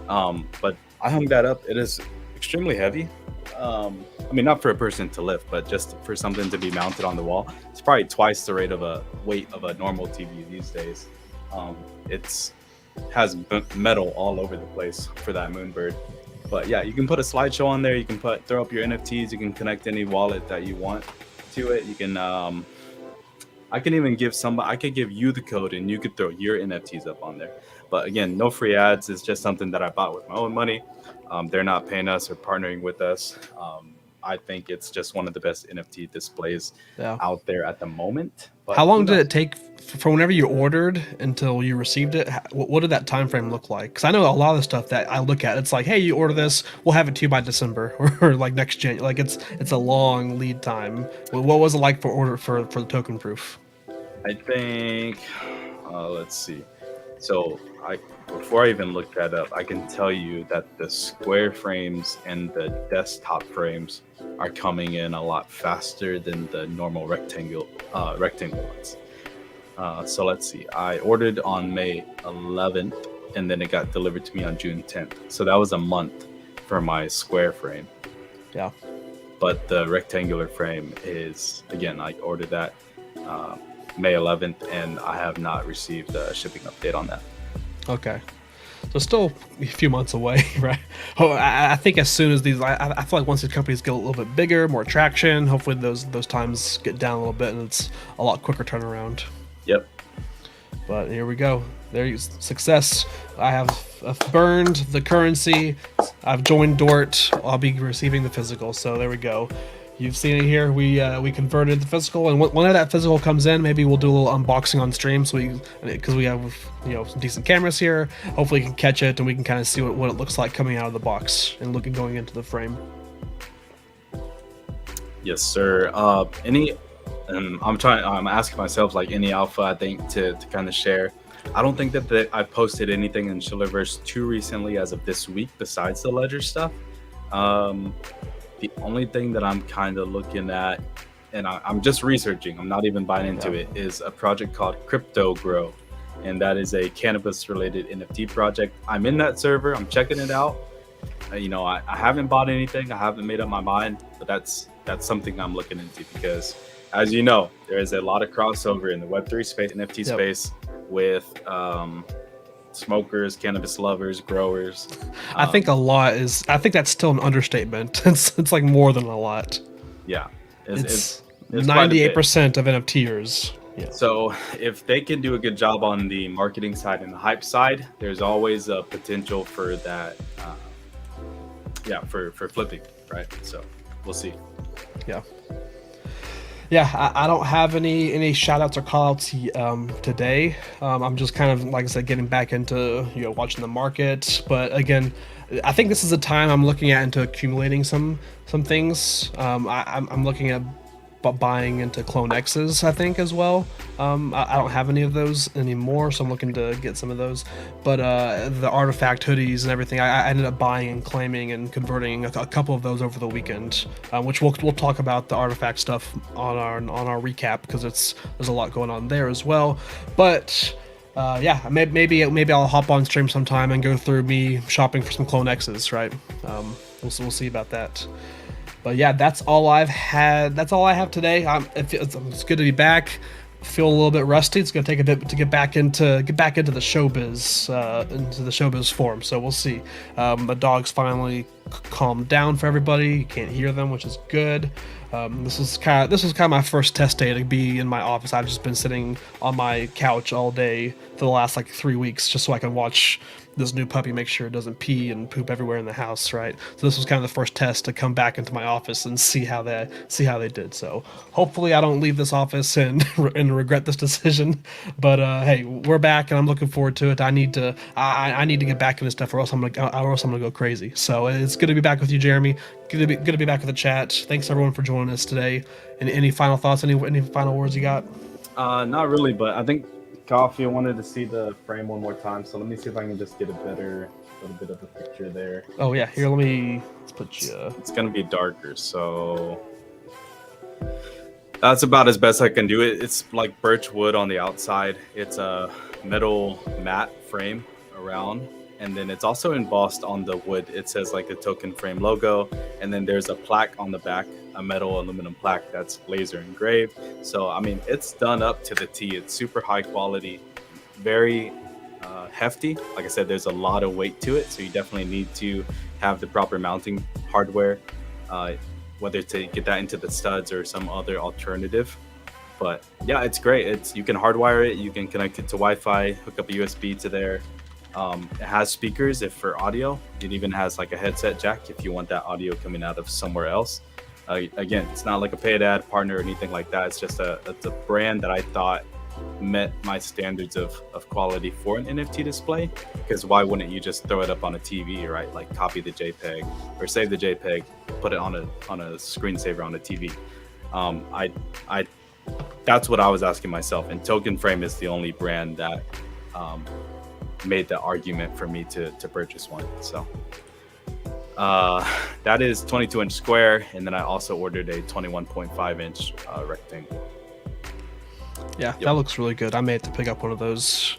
But I hung that up. It is extremely heavy. I mean, not for a person to lift, but just for something to be mounted on the wall. It's probably twice the rate of a weight of a normal TV these days. It's has metal all over the place for that Moonbird. But yeah, you can put a slideshow on there. You can throw up your NFTs. You can connect any wallet that you want to it. You can, I can even give somebody, I could give you the code and you could throw your NFTs up on there. But again, no free ads. It's just something that I bought with my own money. They're not paying us or partnering with us. I think it's just one of the best NFT displays out there at the moment. But how long did it take from whenever you ordered until you received it? What did that time frame look like? Because I know a lot of the stuff that I look at, it's like, hey, you order this, we'll have it to you by December or like next January. Like it's a long lead time. What was it like for the token proof? I think, let's see. So before I even look that up, I can tell you that the square frames and the desktop frames are coming in a lot faster than the normal rectangle ones. So let's see. I ordered on May 11th, and then it got delivered to me on June 10th. So that was a month for my square frame. Yeah. But the rectangular frame is, again, I ordered that May 11th, and I have not received a shipping update on that. Okay. So still a few months away, right? Oh, I think as soon as I feel like once these companies get a little bit bigger, more traction, hopefully those times get down a little bit, and it's a lot quicker turnaround. Yep. But here we go. There's success. I have burned the currency. I've joined Dort. I'll be receiving the physical. So there we go. You've seen it here. We converted the physical, and when that physical comes in, maybe we'll do a little unboxing on stream. So because we have some decent cameras here, hopefully you can catch it, and we can kind of see what it looks like coming out of the box and going into the frame. Yes, sir. I'm asking myself like any alpha I think to kind of share. I don't think that I posted anything in Shillerverse too recently as of this week besides the Ledger stuff. The only thing that I'm kind of looking at, and I'm just researching, I'm not even buying into it, is a project called Crypto Grow. And that is a cannabis related NFT project. I'm in that server, I'm checking it out. I haven't bought anything, I haven't made up my mind, but that's something I'm looking into because, as you know, there is a lot of crossover in the Web3 space, NFT space with smokers, cannabis lovers, growers. I think that's still an understatement. It's like more than a lot. Yeah. It's 98% of NFTers. Yeah. So if they can do a good job on the marketing side and the hype side, there's always a potential for that. For flipping, right? So we'll see. I don't have any shout outs or call outs today. I'm just kind of, like I said, getting back into watching the market. But again, I think this is a time I'm looking at into accumulating some things. I'm looking at buying into Clone X's, I think, as well. I don't have any of those anymore, so I'm looking to get some of those. But the artifact hoodies and everything, I ended up buying and claiming and converting a couple of those over the weekend, which we'll talk about the artifact stuff on our recap because there's a lot going on there as well. But maybe I'll hop on stream sometime and go through me shopping for some Clone X's, right? We'll see about that. But yeah, that's all I have today. It's good to be back. Feel a little bit rusty. It's gonna take a bit to get back into the showbiz form. So we'll see. The dogs finally calmed down for everybody. You can't hear them, which is good. This was kind of my first test day to be in my office. I've just been sitting on my couch all day for the last 3 weeks just so I can watch this new puppy make sure it doesn't pee and poop everywhere in the house, right? So this was kind of the first test to come back into my office and see how they did. So hopefully I don't leave this office and regret this decision. But hey, we're back and I'm looking forward to it. I need to get back into stuff, or else I'm gonna go crazy. So it's good to be back with you, Jeremy. Good to be back with the chat. Thanks everyone for joining us today. And any final thoughts? Any final words you got? Not really, but I think Coffee wanted to see the frame one more time, so let me see if I can just get a little bit of a picture there. Oh yeah, here, let's put you. It's gonna be darker, so that's about as best I can do it. It's like birch wood on the outside. It's a metal matte frame around, and then it's also embossed on the wood. It says like a token frame logo, and then there's a plaque on the back, a metal aluminum plaque that's laser engraved. So I mean, it's done up to the T. It's super high quality, very hefty. Like I said, there's a lot of weight to it, so you definitely need to have the proper mounting hardware, whether to get that into the studs or some other alternative. But yeah, it's great. You can hardwire it, you can connect it to Wi-Fi, hook up a USB to there. It has speakers for audio. It even has like a headset jack if you want that audio coming out of somewhere else. Again, it's not like a paid ad partner or anything like that. It's just it's a brand that I thought met my standards of quality for an NFT display. Because why wouldn't you just throw it up on a TV, right? Like copy the JPEG or save the JPEG, put it on a screensaver on a TV. That's what I was asking myself. And Token Frame is the only brand that made the argument for me to purchase one. So that is 22-inch square, and then I also ordered a 21.5-inch rectangle. Yeah, That looks really good. I may have to pick up one of those,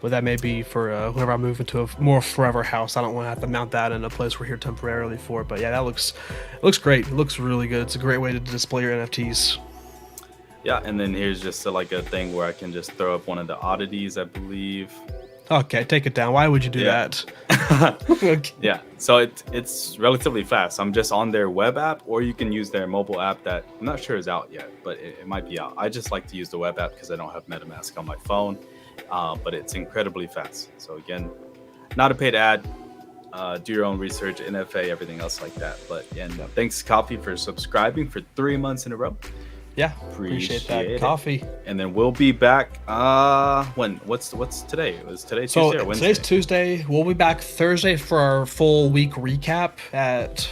but that may be for whenever I move into a more forever house. I don't want to have to mount that in a place we're here temporarily for. But yeah, it looks great. It looks really good. It's a great way to display your NFTs. Yeah, and then here's just a thing where I can just throw up one of the oddities, I believe. Okay, take it down. Why would you do Yeah. that? Okay. Yeah, so it's relatively fast. I'm just on their web app, or you can use their mobile app that I'm not sure is out yet, but it might be out. I just like to use the web app because I don't have MetaMask on my phone, but it's incredibly fast. So again, not a paid ad. Do your own research, NFA, everything else like that. But and thanks, Coffee, for subscribing for 3 months in a row. Yeah, appreciate that, it. Coffee. And then we'll be back. When? What's today? Was today Tuesday or Wednesday? Today's Tuesday. We'll be back Thursday for our full week recap at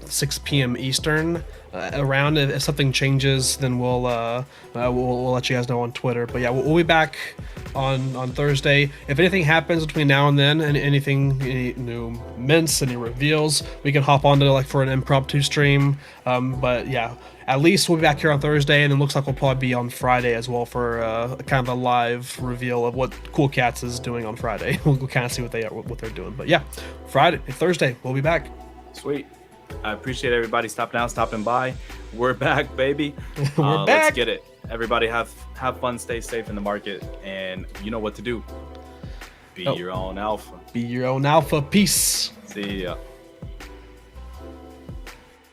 6 p.m. Eastern. Around if something changes, then we'll let you guys know on Twitter. But yeah, we'll be back on Thursday. If anything happens between now and then, and any new mints, any reveals, we can hop on to like for an impromptu stream. But yeah, at least we'll be back here on Thursday, and it looks like we'll probably be on Friday as well for kind of a live reveal of what Cool Cats is doing on Friday. We'll kind of see what they're doing. But yeah, Thursday, we'll be back. Sweet. I appreciate everybody stopping by. We're back, baby. We're back. Let's get it. Everybody have fun, stay safe in the market, and you know what to do. Be your own alpha. Be your own alpha. Peace. See ya.